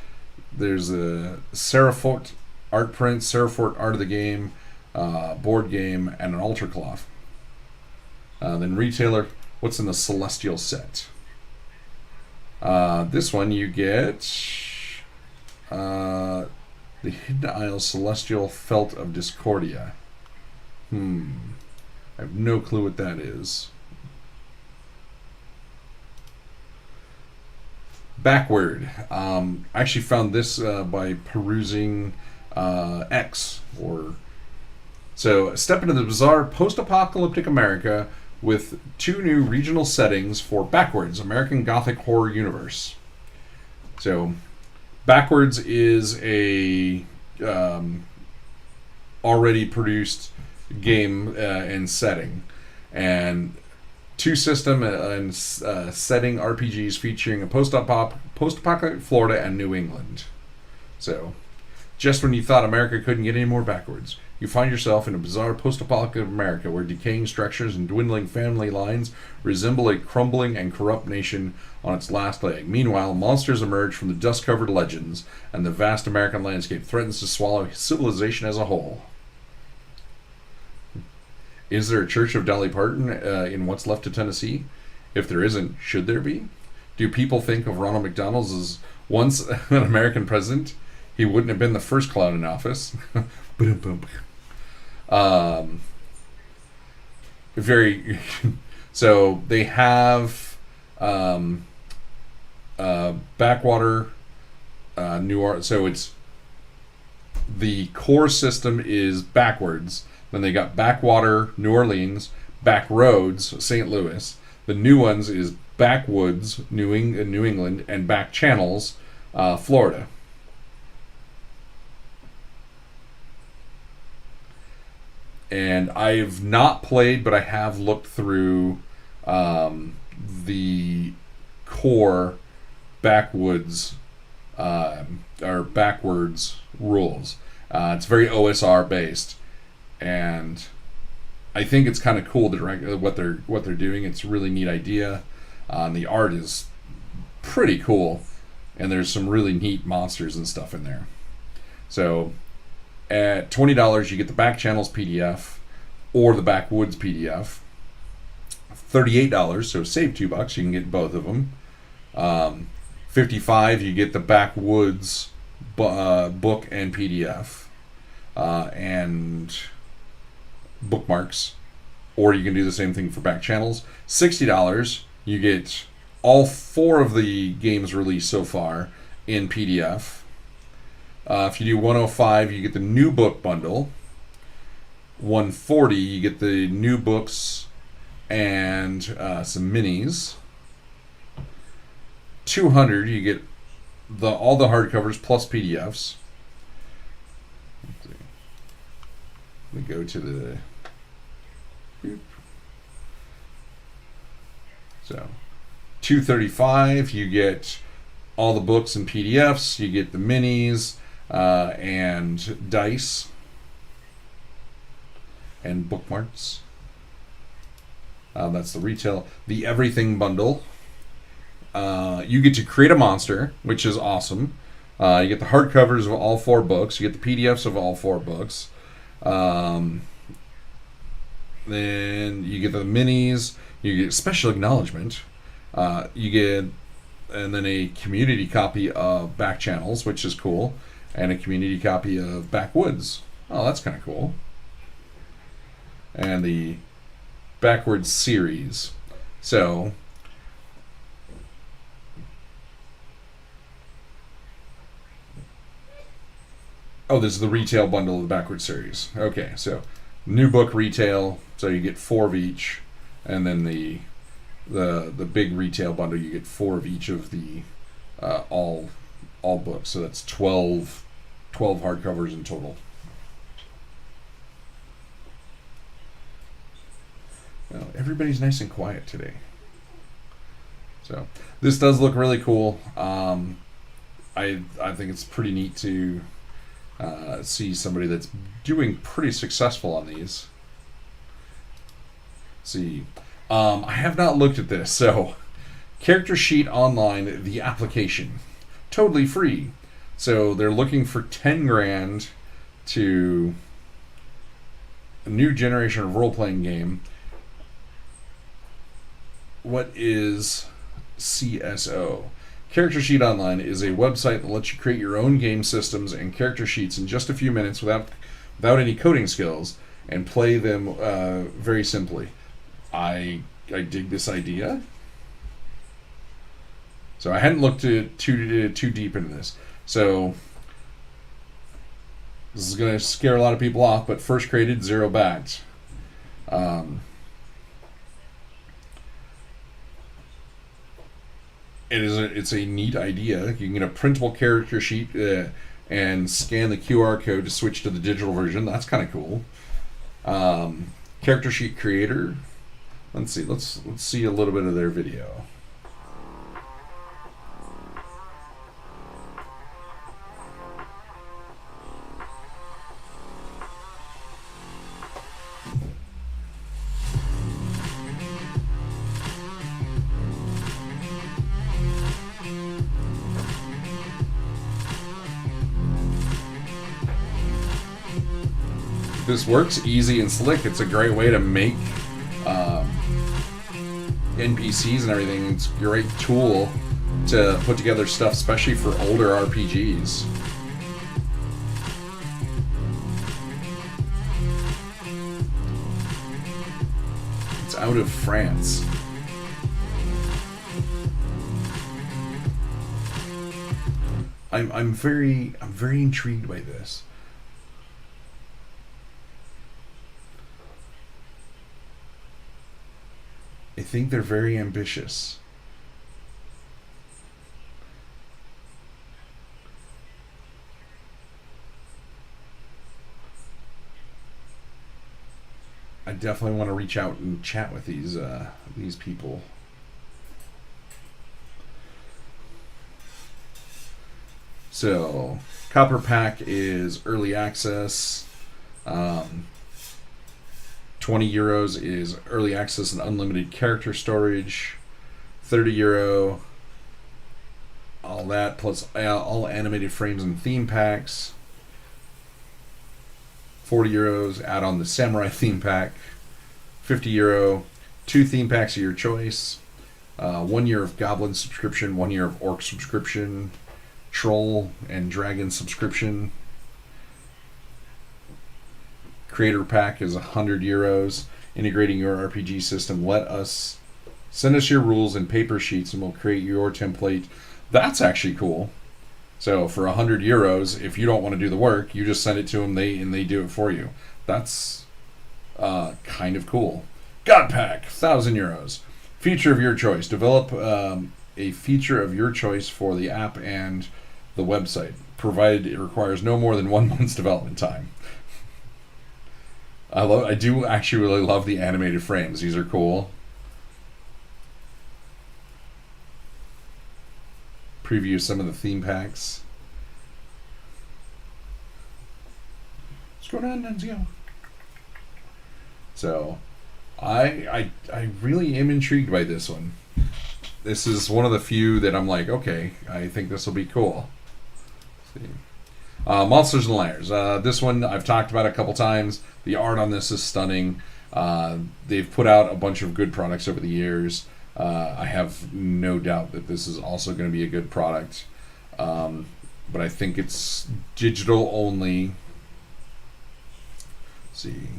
there's a Serafort art print, Serafort art of the game, board game, and an altar cloth. Then retailer, what's in the Celestial set? This one you get the Hidden Isles Celestial Felt of Discordia. I have no clue what that is. Backward. I actually found this by perusing X. So, step into the bizarre post-apocalyptic America with 2 new regional settings for Backwards, American Gothic horror universe. So, Backwards is a already produced game and setting, and 2 system and setting RPGs featuring a post-apocalyptic Florida and New England. So, just when you thought America couldn't get any more backwards, you find yourself in a bizarre post-apocalyptic America where decaying structures and dwindling family lines resemble a crumbling and corrupt nation on its last leg. Meanwhile, monsters emerge from the dust-covered legends, and the vast American landscape threatens to swallow civilization as a whole. Is there a Church of Dolly Parton in what's left of Tennessee? If there isn't, should there be? Do people think of Ronald McDonald as once an American president? He wouldn't have been the first clown in office. Very. So they have Backwater, New Orleans. So it's the core system is Backwards. Then they got Backwater, New Orleans, Backroads, St. Louis. The new ones is Backwoods, New England, and Back Channels, Florida. And I've not played, but I have looked through the core Backwoods or Backwards rules. It's very OSR based. And I think it's kind of cool what they're doing. It's a really neat idea. The art is pretty cool, and there's some really neat monsters and stuff in there. So at $20, you get the Back Channels PDF or the Backwoods PDF. $38, so save $2. You can get both of them. $55, you get the Backwoods book and PDF and bookmarks, or you can do the same thing for Back Channels. $60, you get all 4 of the games released so far in PDF. If you do $105, you get the new book bundle. $140, you get the new books and some minis. 200, you get all the hardcovers plus PDFs. We go to the so 235, you get all the books and PDFs, you get the minis and dice and bookmarks. That's the retail. The everything bundle. You get to create a monster, which is awesome. You get the hardcovers of all 4 books. You get the PDFs of all 4 books. Then you get the minis. You get special acknowledgement. You get, and then a community copy of Back Channels, which is cool, and a community copy of Backwoods. Oh, that's kind of cool. And the Backwards series. So this is the retail bundle of the Backwards series. Okay, so new book retail, so you get 4 of each, and then the big retail bundle, you get 4 of each of the all books. So that's 12 hardcovers in total. Well, everybody's nice and quiet today. So this does look really cool. I think it's pretty neat to see somebody that's doing pretty successful on these. See, I have not looked at this. So, Character Sheet Online, the application, totally free. So they're looking for 10 grand to a new generation of role-playing game. What is CSO? Character Sheet Online is a website that lets you create your own game systems and character sheets in just a few minutes without any coding skills and play them very simply. I dig this idea. So I hadn't looked too deep into this. So this is going to scare a lot of people off, but first created, zero backed. It's a neat idea. You can get a printable character sheet and scan the QR code to switch to the digital version. That's kind of cool. Character sheet creator. Let's see. Let's see a little bit of their video. This works easy and slick. It's a great way to make NPCs and everything. It's a great tool to put together stuff, especially for older RPGs. It's out of France. I'm very intrigued by this. I think they're very ambitious. I definitely want to reach out and chat with these people. So, Copper Pack is early access. 20 euros is early access and unlimited character storage. 30 euro, all that, plus all animated frames and theme packs. 40 euros, add on the Samurai theme pack. 50 euro, 2 theme packs of your choice. 1 year of Goblin subscription, 1 year of Orc subscription, Troll and Dragon subscription. Creator pack is 100 euros. Integrating your RPG system. Send us your rules and paper sheets and we'll create your template. That's actually cool. So for 100 euros, if you don't want to do the work, you just send it to them and they do it for you. That's kind of cool. God pack, 1,000 euros. Feature of your choice. Develop a feature of your choice for the app and the website, provided it requires no more than 1 month's development time. I do actually really love the animated frames. These are cool. Preview some of the theme packs. What's going on, Nunzio? So, I really am intrigued by this one. This is one of the few that I'm like, okay, I think this will be cool. Let's see. Monsters and Lairs. This one I've talked about a couple times. The art on this is stunning. They've put out a bunch of good products over the years. I have no doubt that this is also going to be a good product. But I think it's digital only. Let's see.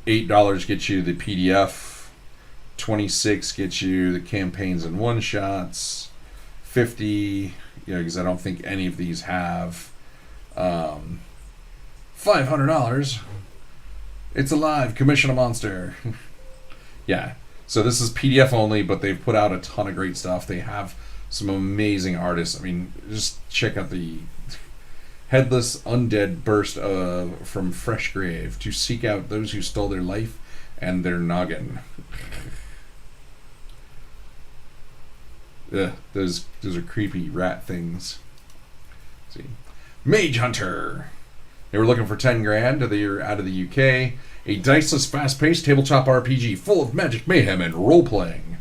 $8 gets you the PDF. $26 gets you the campaigns and one shots. $50, because I don't think any of these have. $500. It's alive. Commission a monster. Yeah. So this is PDF only, but they've put out a ton of great stuff. They have some amazing artists. I mean, just check out the headless undead burst from fresh grave to seek out those who stole their life and their noggin. Ugh, those are creepy rat things. Let's see, Mage Hunter. They were looking for 10 grand. They're out of the UK. A diceless, fast-paced tabletop RPG full of magic, mayhem, and role-playing.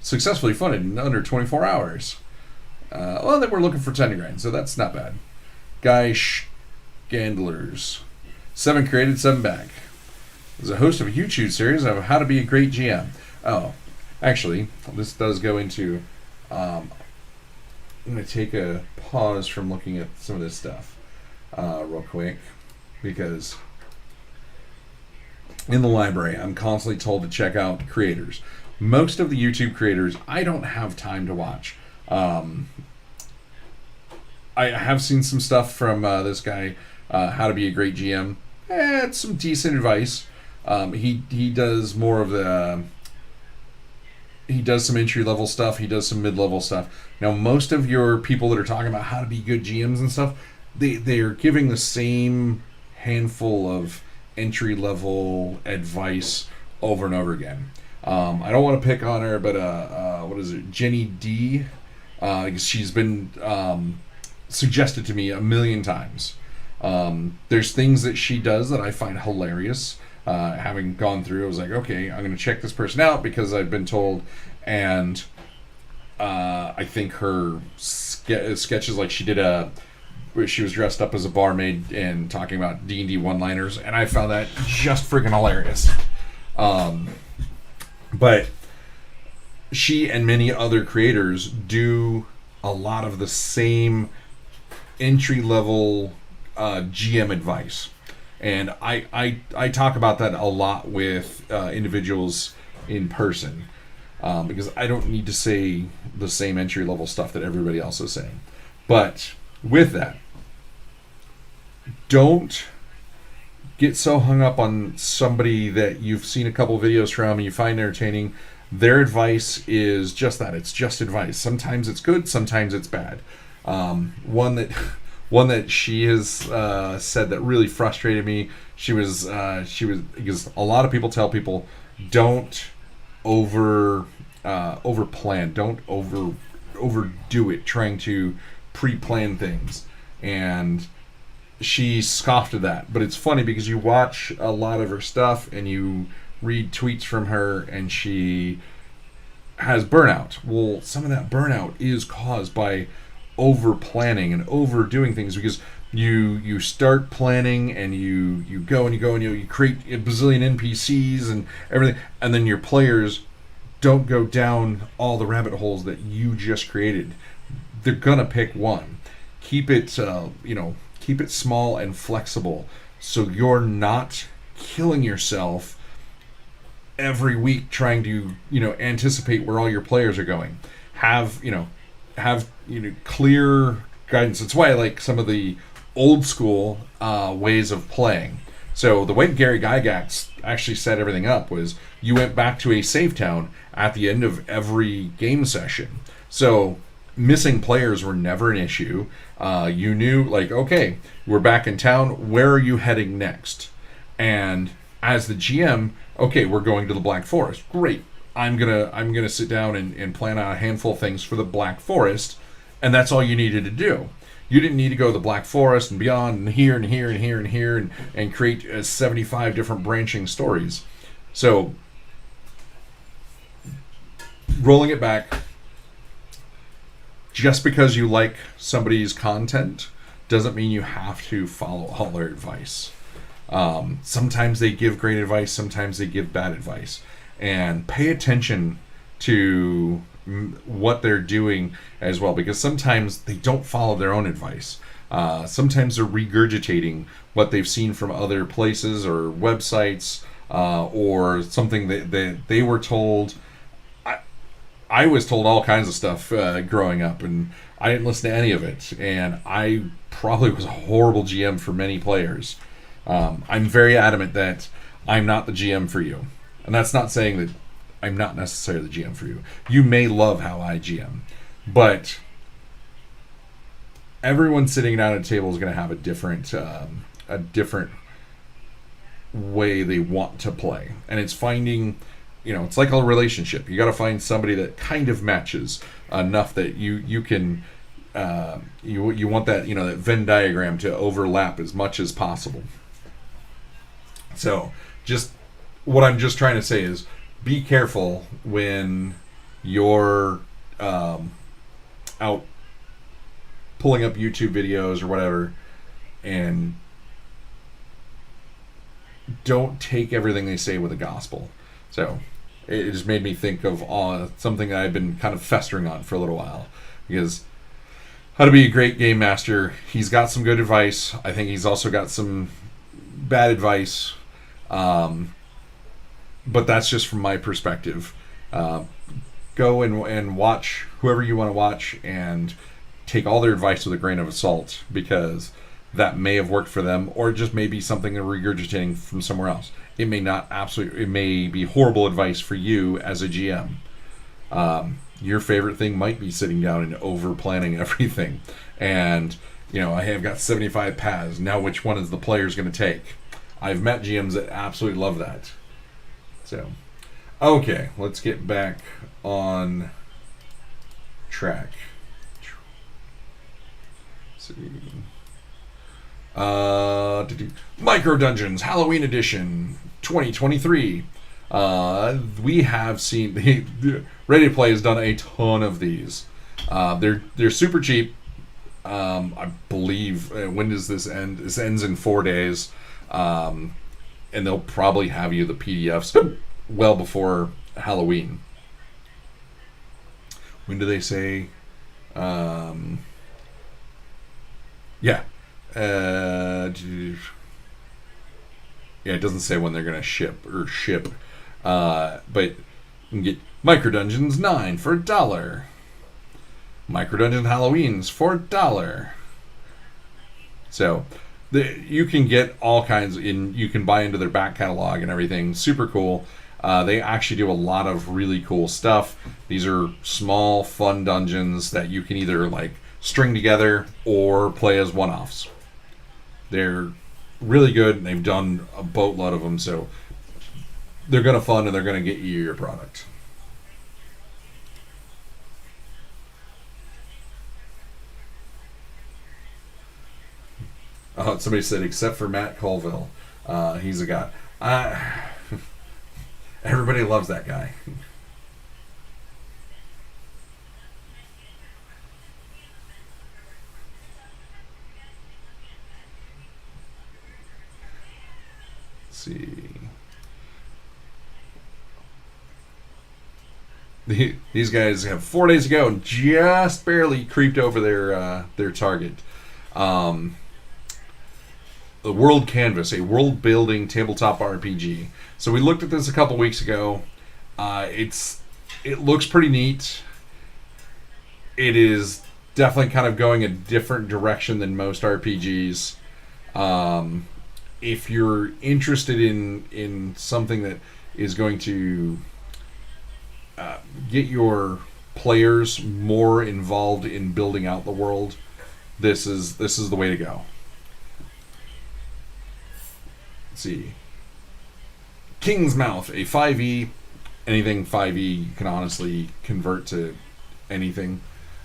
Successfully funded in under 24 hours. Well, they were looking for 10 grand, so that's not bad. Guy Scandlers. 7 created, 7 back. Is a host of a YouTube series of how to be a great GM. Oh, actually, this does go into... I'm going to take a pause from looking at some of this stuff real quick, because in the library, I'm constantly told to check out creators. Most of the YouTube creators, I don't have time to watch. I have seen some stuff from this guy, How to Be a Great GM. It's some decent advice. He does more of the... He does some entry-level stuff. He does some mid-level stuff. Now, most of your people that are talking about how to be good GMs and stuff, they are giving the same handful of entry-level advice over and over again. I don't want to pick on her, but what is it? Jenny D. She's been suggested to me a million times. There's things that she does that I find hilarious. Having gone through, I was like, okay, I'm going to check this person out because I've been told. And I think her sketches, like she did where she was dressed up as a barmaid and talking about D&D one-liners, and I found that just freaking hilarious. But she and many other creators do a lot of the same entry-level GM advice. And I talk about that a lot with individuals in person, because I don't need to say the same entry-level stuff that everybody else is saying. But with that, don't get so hung up on somebody that you've seen a couple videos from and you find entertaining. Their advice is just that. It's just advice. Sometimes it's good, sometimes it's bad. One that she has said that really frustrated me. She was because a lot of people tell people don't over plan, don't overdo it, trying to pre-plan things, and she scoffed at that. But it's funny because you watch a lot of her stuff and you read tweets from her, and she has burnout. Well, some of that burnout is caused by over planning and overdoing things, because you start planning and you go and you create a bazillion NPCs and everything, and then your players don't go down all the rabbit holes that you just created. They're gonna pick one. Keep it keep it small and flexible, so you're not killing yourself every week trying to anticipate where all your players are going. Have clear guidance. That's why I like some of the old school ways of playing. So the way Gary Gygax actually set everything up was you went back to a save town at the end of every game session. So missing players were never an issue. You knew, like, okay, we're back in town. Where are you heading next? And as the GM, okay, we're going to the Black Forest. Great. I'm gonna sit down and plan out a handful of things for the Black Forest, and that's all you needed to do. You didn't need to go to the Black Forest and beyond and here and here and here and here and create 75 different branching stories. So rolling it back, just because you like somebody's content doesn't mean you have to follow all their advice. Sometimes they give great advice, sometimes they give bad advice. And pay attention to what they're doing as well, because sometimes they don't follow their own advice. Sometimes they're regurgitating what they've seen from other places or websites, or something that they were told. I was told all kinds of stuff growing up, and I didn't listen to any of it. And I probably was a horrible GM for many players. I'm very adamant that I'm not the GM for you. And that's not saying that I'm not necessarily the GM for you. You may love how I GM, but everyone sitting down at a table is going to have a different way they want to play. And it's finding, it's like a relationship. You got to find somebody that kind of matches enough that you can you want that that Venn diagram to overlap as much as possible. So just what I'm just trying to say is be careful when you're out pulling up YouTube videos or whatever, and don't take everything they say with the gospel. So it just made me think of something that I've been kind of festering on for a little while, because how to be a great game master. He's got some good advice. I think he's also got some bad advice. But that's just from my perspective. Go and watch whoever you want to watch and take all their advice with a grain of salt, because that may have worked for them, or it just may be something they're regurgitating from somewhere else. It may not it may be horrible advice for you as a GM. Your favorite thing might be sitting down and over planning everything. And, I have got 75 paths. Now which one is the player's going to take? I've met GMs that absolutely love that. So, okay, let's get back on track. Let's see. Micro Dungeons Halloween Edition 2023. We have seen Ready to Play has done a ton of these. They're super cheap. I believe when does this end? This ends in 4 days. And they'll probably have you the PDFs well before Halloween. When do they say? Yeah. Yeah, it doesn't say when they're going to ship. But you can get Micro Dungeons 9 for $1. Micro Dungeon Halloweens for $1. So you can get all kinds, you can buy into their back catalog and everything. Super cool. They actually do a lot of really cool stuff. These are small, fun dungeons that you can either string together or play as one-offs. They're really good, and they've done a boatload of them, so they're going to fund and they're going to get you your product. Somebody said, except for Matt Colville. He's a guy. Everybody loves that guy. Let's see. These guys have 4 days to go and just barely creeped over their target. The World Canvas, a world-building tabletop RPG. So we looked at this a couple weeks ago. It looks pretty neat. It is definitely kind of going a different direction than most RPGs. if you're interested in something that is going to get your players more involved in building out the world, this is the way to go. Let's see. King's Mouth, a 5e. Anything 5e you can honestly convert to anything.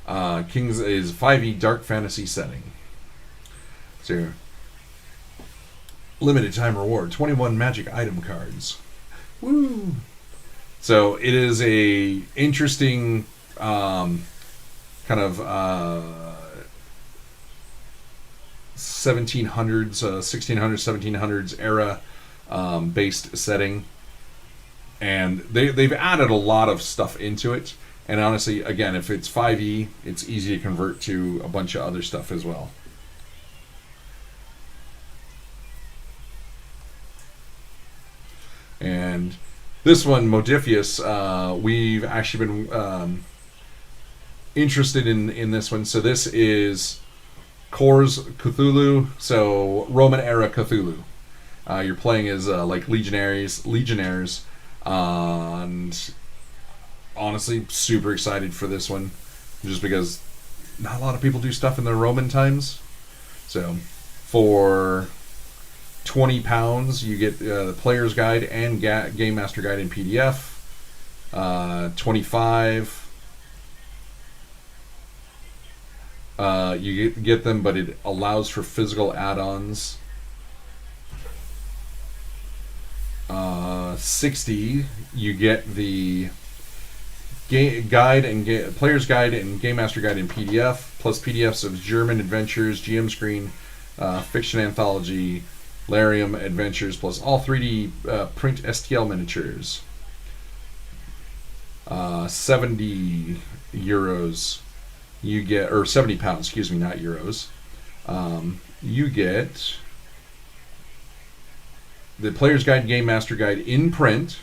King's is 5e dark fantasy setting. So, limited time reward, 21 magic item cards. Woo! So it is a interesting kind of 1700s, 1600s, 1700s era based setting, and they've added a lot of stuff into it. And honestly, again, if it's 5e, it's easy to convert to a bunch of other stuff as well. And this one, Modifius, we've actually been interested in this one. So this is Cores Cthulhu, so Roman era Cthulhu. You're playing as like legionnaires, and honestly, super excited for this one, just because not a lot of people do stuff in the Roman times. So for £20, you get the player's guide and game master guide in PDF. 25, you get them, but it allows for physical add-ons. 60, you get the guide and player's guide and game master guide in PDF, plus PDFs of German adventures, GM screen, fiction anthology, Larium adventures, plus all 3D print STL miniatures. 70 euros you get, or 70 pounds, excuse me, not euros. You get the Player's Guide, Game Master Guide in print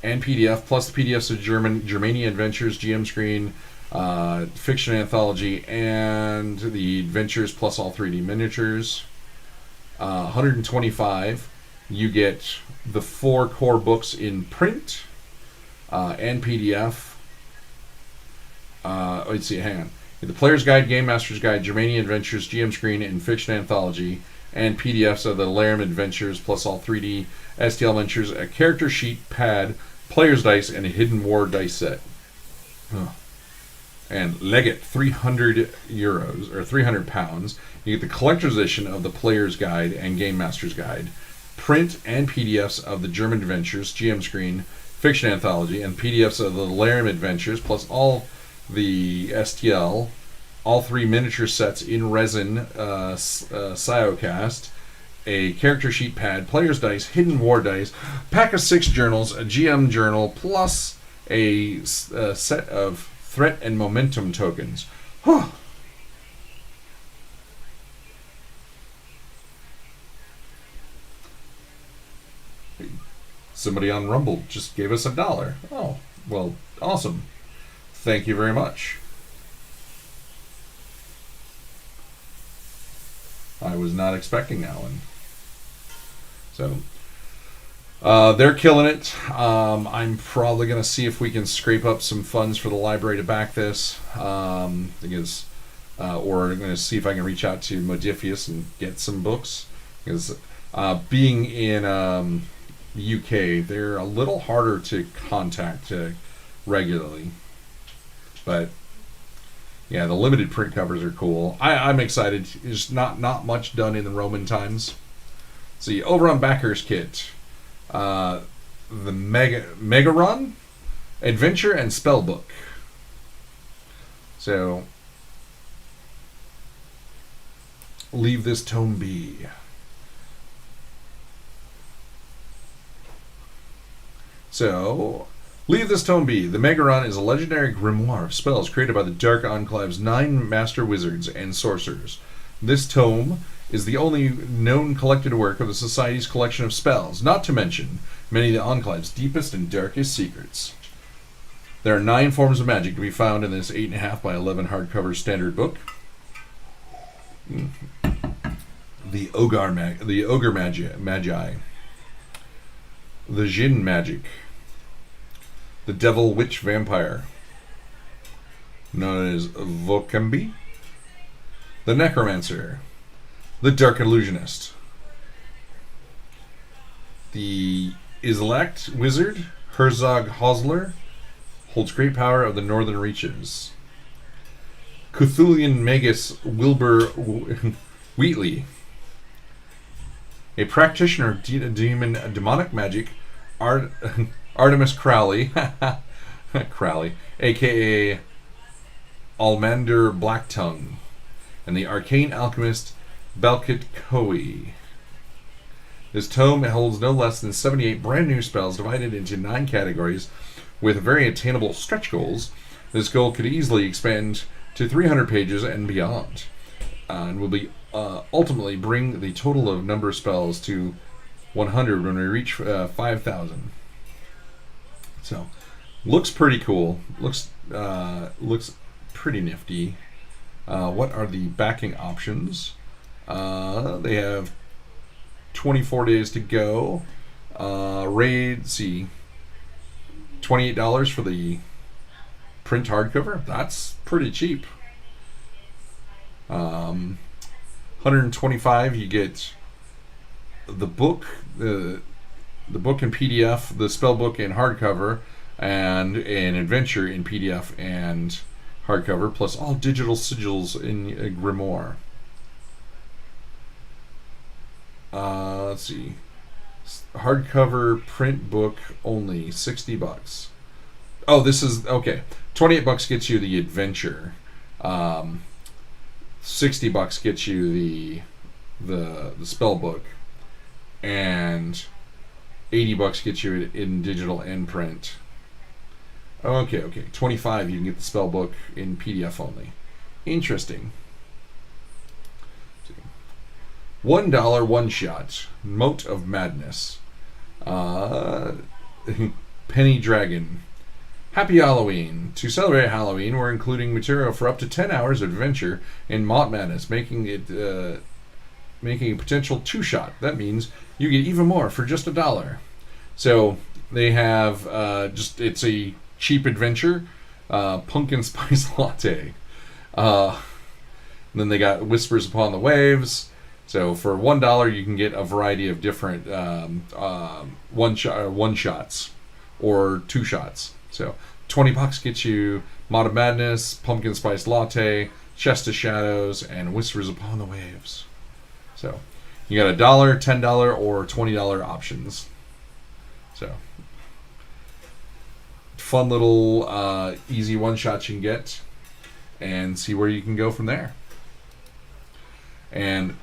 and PDF, plus the PDFs of Germania Adventures, GM Screen, Fiction Anthology, and the Adventures, plus all 3D miniatures. 125, you get the 4 core books in print and PDF. Let's see, hang on. The Player's Guide, Game Master's Guide, Germania Adventures, GM Screen, and Fiction Anthology, and PDFs of the Larium Adventures, plus all 3D STL miniatures, a character sheet, pad, player's dice, and a Hidden War dice set. Oh. And Legate, 300 euros, or 300 pounds. You get the collector's edition of the Player's Guide and Game Master's Guide, print and PDFs of the German Adventures, GM Screen, Fiction Anthology, and PDFs of the Larium Adventures, plus all the STL, all 3 miniature sets in resin, Siocast, a character sheet pad, player's dice, Hidden War dice, pack of 6 journals, a GM journal, plus a set of threat and momentum tokens. Huh. Somebody on Rumble just gave us $1. Oh, well, awesome. Thank you very much. I was not expecting that one. So, they're killing it. I'm probably going to see if we can scrape up some funds for the library to back this. Because, or I'm going to see if I can reach out to Modifius and get some books. Because being in the UK, they're a little harder to contact regularly. But yeah, the limited print covers are cool. I'm excited. There's not much done in the Roman times. See, over on Backer's Kit, the Mega Run, Adventure, and Spellbook. So, leave this tome be. So, leave this tome be. The Megaron is a legendary grimoire of spells created by the Dark Enclave's 9 master wizards and sorcerers. This tome is the only known collected work of the Society's collection of spells, not to mention many of the Enclave's deepest and darkest secrets. There are 9 forms of magic to be found in this 8.5 by 11 hardcover standard book. the ogre magi, the Jinn magic, the devil witch vampire, known as Vokembi, the necromancer, the dark illusionist, the Islakt wizard, Herzog Hosler, holds great power of the northern reaches. Cthulhian magus Wilbur Wheatley, a practitioner of demonic magic, Artemis Crowley, Crowley, aka Almander Blacktongue, and the arcane alchemist Balkit Koei. This tome holds no less than 78 brand new spells divided into 9 categories with very attainable stretch goals. This goal could easily expand to 300 pages and beyond, and will be ultimately bring the total of number of spells to 100 when we reach 5,000. So, looks pretty cool. Looks pretty nifty. What are the backing options? They have 24 days to go. $28 for the print hardcover. That's pretty cheap. 125 you get the book, the book in PDF, the spell book in hardcover, and an adventure in PDF and hardcover, plus all digital sigils in Grimoire. Let's see. Hardcover print book only, $60. Oh, this is okay. $28 gets you the adventure. $60 gets you the spell book, and $80 gets you it in digital and print. Okay. $25 you can get the spell book in PDF only. Interesting. $1 one shot, Moat of Madness. Penny Dragon. Happy Halloween. To celebrate Halloween, we're including material for up to 10 hours of adventure in Moat Madness, making a potential 2-shot. That means you get even more for just $1. So they have it's a cheap adventure, pumpkin spice latte. And then they got Whispers Upon the Waves. So for $1, you can get a variety of different one shots or 2 shots. So $20 gets you Moat of Madness, Pumpkin Spice Latte, Chest of Shadows, and Whispers Upon the Waves. So you got $1, $10, or $20 options. So fun little easy one shots you can get, and see where you can go from there. And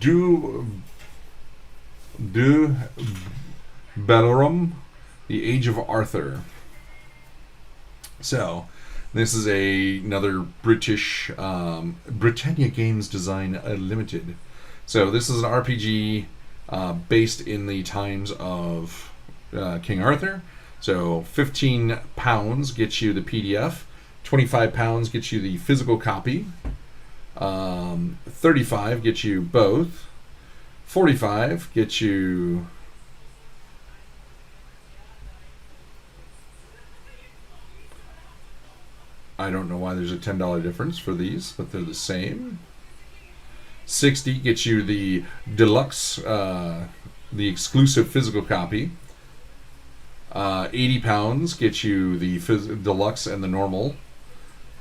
Do Bellerum, The Age of Arthur. So, this is another British Britannia Games Design Limited. So this is an RPG based in the times of King Arthur. So £15 gets you the PDF, £25 gets you the physical copy. 35 gets you both. 45 gets you I don't know why there's a $10 difference for these, but they're the same. 60 gets you the deluxe, the exclusive physical copy. £80 gets you the deluxe and the normal.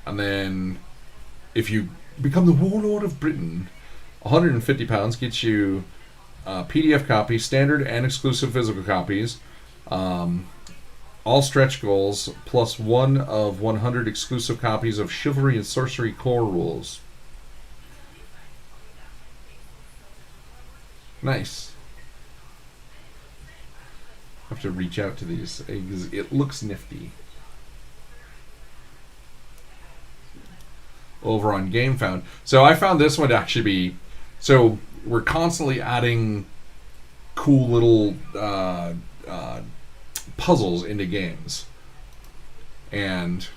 And then if you become the Warlord of Britain, £150 gets you PDF copy, standard and exclusive physical copies, all stretch goals, plus 1 of 100 exclusive copies of Chivalry and Sorcery core rules. Nice. I have to reach out to these because it looks nifty. Over on GameFound. So I found this one to actually be... So we're constantly adding cool little puzzles into games. And...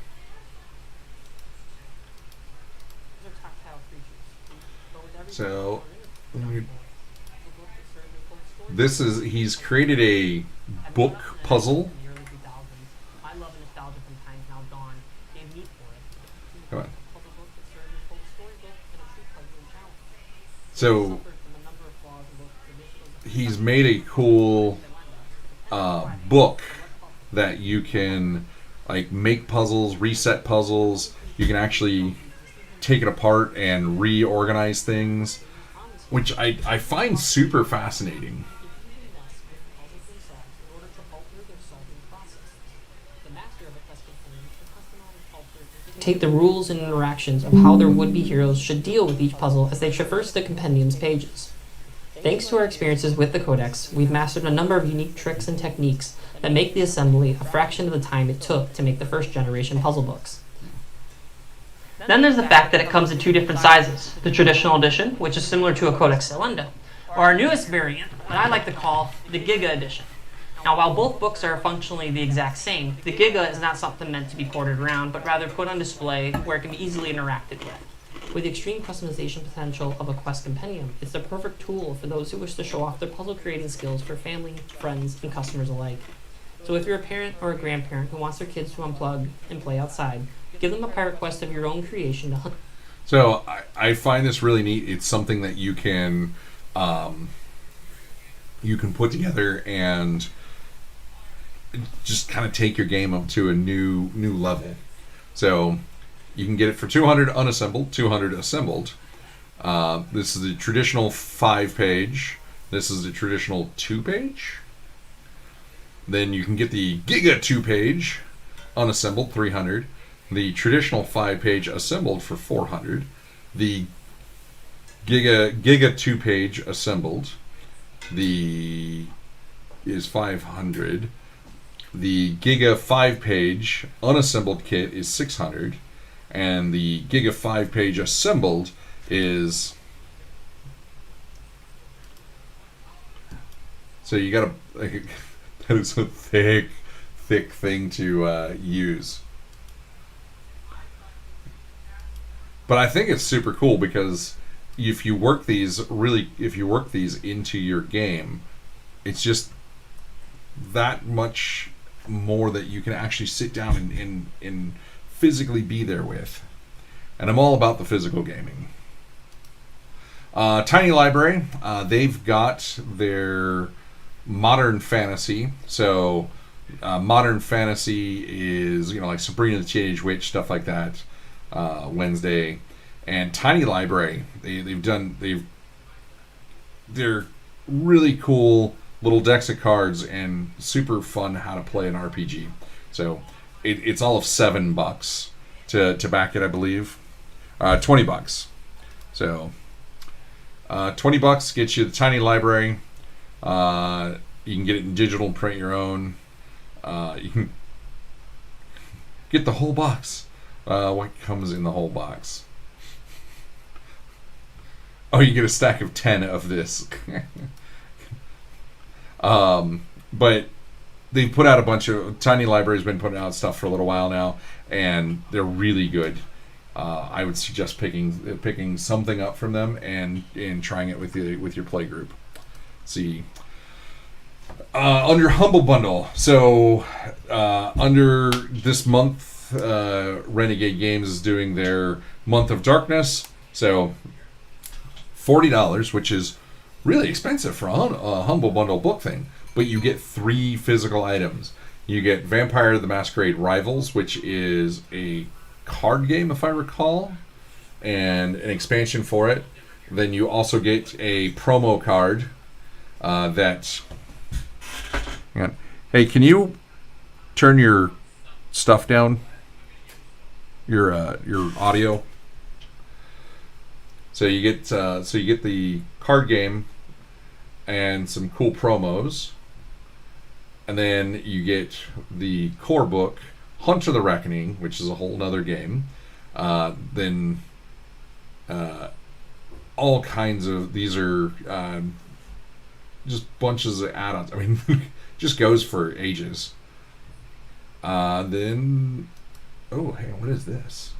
So, let me he's created a book puzzle. In the early 2000s. I love nostalgia from times now gone. Gave me for it. Come on. A puzzle book that served as both storybook and a true puzzling challenge. So Suffered from a number of flaws in both traditional he's made a cool book that you can like make puzzles, reset puzzles. You can actually take it apart and reorganize things, which I find super fascinating. Take the rules and interactions of how their would-be heroes should deal with each puzzle as they traverse the compendium's pages. Thanks to our experiences with the Codex, we've mastered a number of unique tricks and techniques that make the assembly a fraction of the time it took to make the first generation puzzle books. Then there's the fact that it comes in two different sizes, the traditional edition, which is similar to a Codex Celendo, or our newest variant, that I like to call the Giga edition. Now, while both books are functionally the exact same, the Giga is not something meant to be ported around, but rather put on display where it can be easily interacted with. With the extreme customization potential of a Quest Compendium, it's the perfect tool for those who wish to show off their puzzle creating skills for family, friends, and customers alike. So if you're a parent or a grandparent who wants their kids to unplug and play outside, give them a Pirate Quest of your own creation to hunt. So I find this really neat. It's something that you can put together and just kind of take your game up to a new level. So you can get it for 200 unassembled, 200 assembled. This is the traditional 5-page. This is the traditional 2-page. Then you can get the Giga 2-page unassembled, 300. The traditional 5-page assembled for 400. The Giga 2-page assembled is 500. The Giga 5-page unassembled kit is 600, and the Giga 5-page assembled is. So you gotta like, that is a thick thing to use. But I think it's super cool because if you work these into your game, it's just that much more that you can actually sit down and physically be there with. And I'm all about the physical gaming. Tiny Library, they've got their modern fantasy. So modern fantasy is like Sabrina the Teenage Witch, stuff like that. Wednesday, and Tiny Library. They're really cool little decks of cards and super fun how to play an RPG. So it's all of $7 to back it, I believe. $20. So $20 gets you the Tiny Library. You can get it in digital and print your own. You can get the whole box. What comes in the whole box? Oh, you get a stack of 10 of this. But they've put out a bunch of Tiny Library's been putting out stuff for a little while now, and they're really good. I would suggest picking something up from them and trying it with your play group. See. Under Humble Bundle, so under this month, Renegade Games is doing their Month of Darkness, so $40, which is really expensive for a Humble Bundle book thing, but you get 3 physical items. You get Vampire the Masquerade Rivals, which is a card game, if I recall, and an expansion for it. Then you also get a promo card that... Hey, can you turn your stuff down? Your audio. So you get the card game and some cool promos, and then you get the core book, Hunt of the Reckoning, which is a whole nother game. Then all kinds of these are just bunches of add-ons. I mean, just goes for ages. Then, oh, hang on, what is this?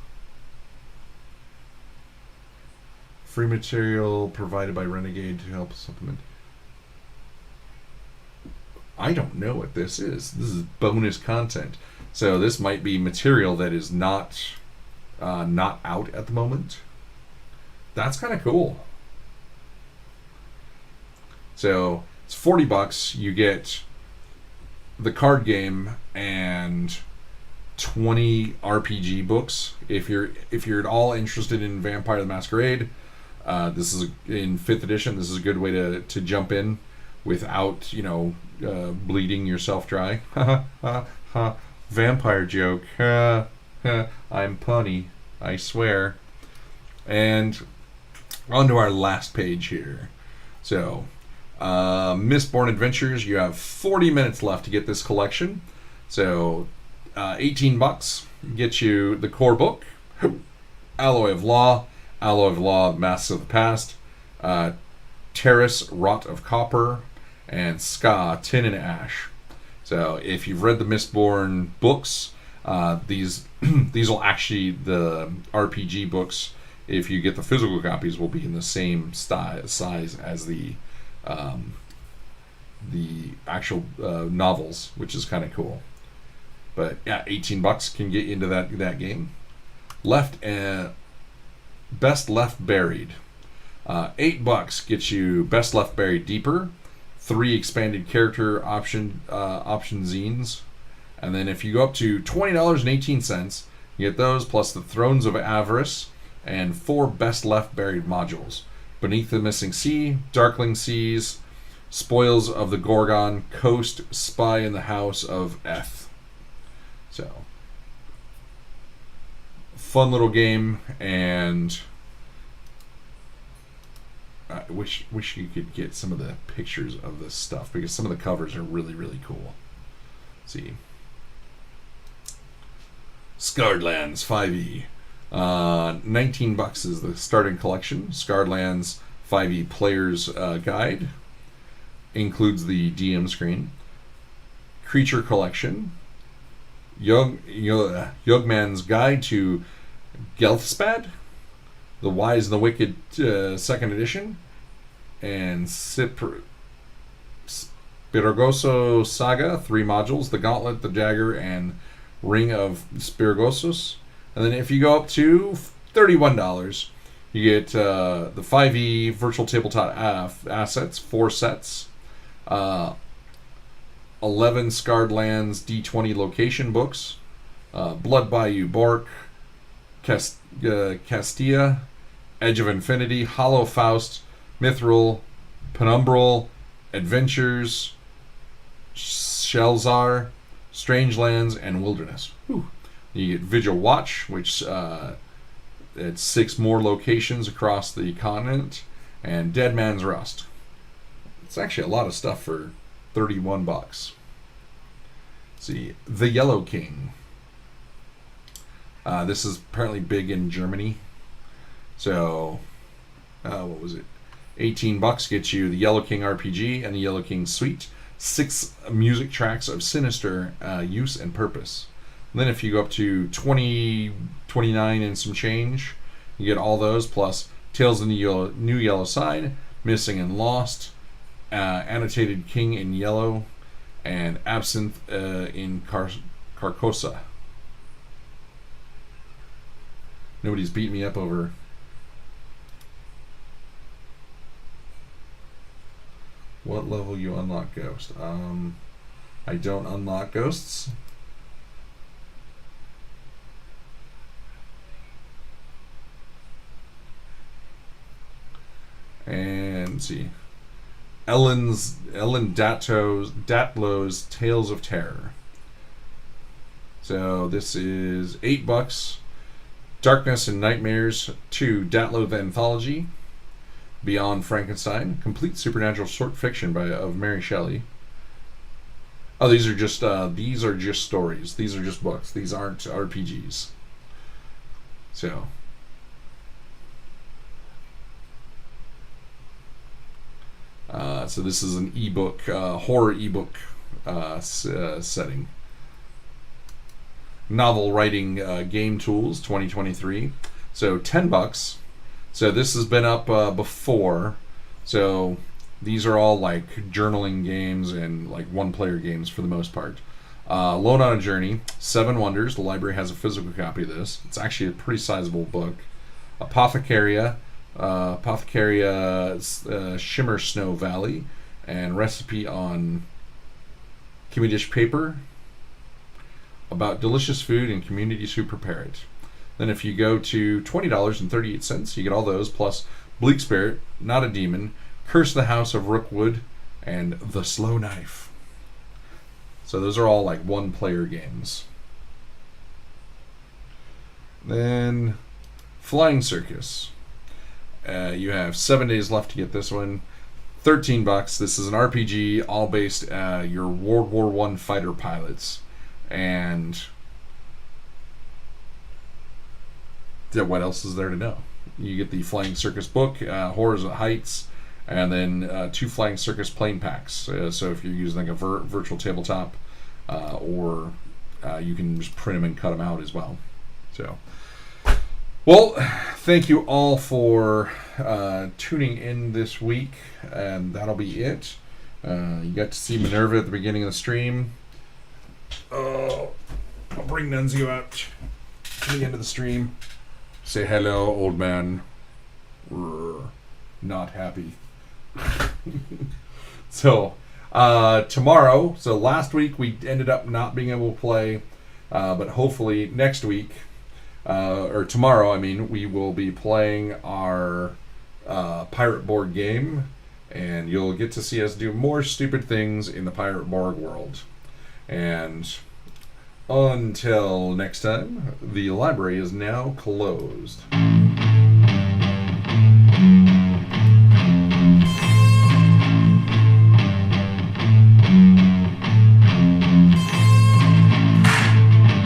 Free material provided by Renegade to help supplement. I don't know what this is. This is bonus content. So this might be material that is not out at the moment. That's kind of cool. So it's $40. You get the card game and 20 RPG books. If you're at all interested in Vampire the Masquerade, this is in 5th edition. This is a good way to jump in without bleeding yourself dry. Vampire joke. I'm punny, I swear. And on to our last page here. So, Mistborn Adventures, you have 40 minutes left to get this collection. So, $18 gets you the core book, Alloy of Law, Masks of the Past, Terrace, Rot of Copper, and Ska, Tin and Ash. So if you've read the Mistborn books, these will actually, the RPG books, if you get the physical copies, will be in the same size as the actual novels, which is kind of cool. But yeah, $18 can get you into that game. Best Left Buried. $8 gets you Best Left Buried Deeper, 3 expanded character option zines, and then if you go up to $20.18, you get those plus the Thrones of Avarice and 4 Best Left Buried modules: Beneath the Missing Sea, Darkling Seas, Spoils of the Gorgon, Coast, Spy in the House of Eth. So, fun little game, and I wish you could get some of the pictures of this stuff, because some of the covers are really, really cool. Let's see. Scarred Lands 5e. $19 is the starting collection. Scarred Lands 5e Player's Guide. Includes the DM screen. Creature Collection. Yogman's Guide to Gelthspad, The Wise and the Wicked 2nd edition, and Spiragoso Saga, 3 modules: The Gauntlet, the Dagger, and Ring of Spiragosos. And then if you go up to $31, you get the 5e Virtual Tabletop assets, 4 sets, 11 Scarred Lands D20 location books, Blood Bayou Bork, Castilla, Edge of Infinity, Hollow Faust, Mithril, Penumbral, Adventures, Shelzar, Strange Lands, and Wilderness. Whew. You get Vigil Watch, which it's 6 more locations across the continent, and Dead Man's Rust. It's actually a lot of stuff for $31. Let's see, The Yellow King. This is apparently big in Germany. So, what was it? $18 gets you the Yellow King RPG and the Yellow King Suite. 6 music tracks of sinister use and purpose. And then if you go up to $29 and some change, you get all those, plus Tales of the New Yellow Side, Missing and Lost, Annotated King in Yellow, and Absinthe in Carcosa. Nobody's beating me up over what level you unlock Ghost. I don't unlock ghosts. And let's see. Ellen Datlow's Tales of Terror. So this is $8. Darkness and Nightmares 2 Datlow the Anthology. Beyond Frankenstein, complete supernatural short fiction of Mary Shelley. Oh, these are just stories. These are just books. These aren't RPGs. So this is an ebook, horror ebook setting. Novel Writing Game Tools 2023. So $10. So this has been up before. So These are all like journaling games and like one-player games for the most part. Alone on a Journey, Seven Wonders. The library has a physical copy of this. It's actually a pretty sizable book. Apothecaria, Shimmer Snow Valley, and Recipe on Kimmy Dish Paper, about delicious food and communities who prepare it. Then if you go to $20.38, you get all those, plus Bleak Spirit, Not a Demon, Curse the House of Rookwood, and The Slow Knife. So those are all like one-player games. Then Flying Circus. You have 7 days left to get this one. $13. This is an RPG, all based your World War I fighter pilots, and what else is there to know? You get the Flying Circus book, Horrors at Heights, and then 2 Flying Circus plane packs. So if you're using like a virtual tabletop, or you can just print them and cut them out as well. So, well, thank you all for tuning in this week, and that'll be it. You got to see Minerva at the beginning of the stream. Oh, I'll bring Nunzio out to the end of the stream. Say hello, old man. Not happy. So, tomorrow, so last week we ended up not being able to play, but hopefully next week, or tomorrow, I mean, we will be playing our pirate board game, and you'll get to see us do more stupid things in the pirate board world. And until next time, the library is now closed.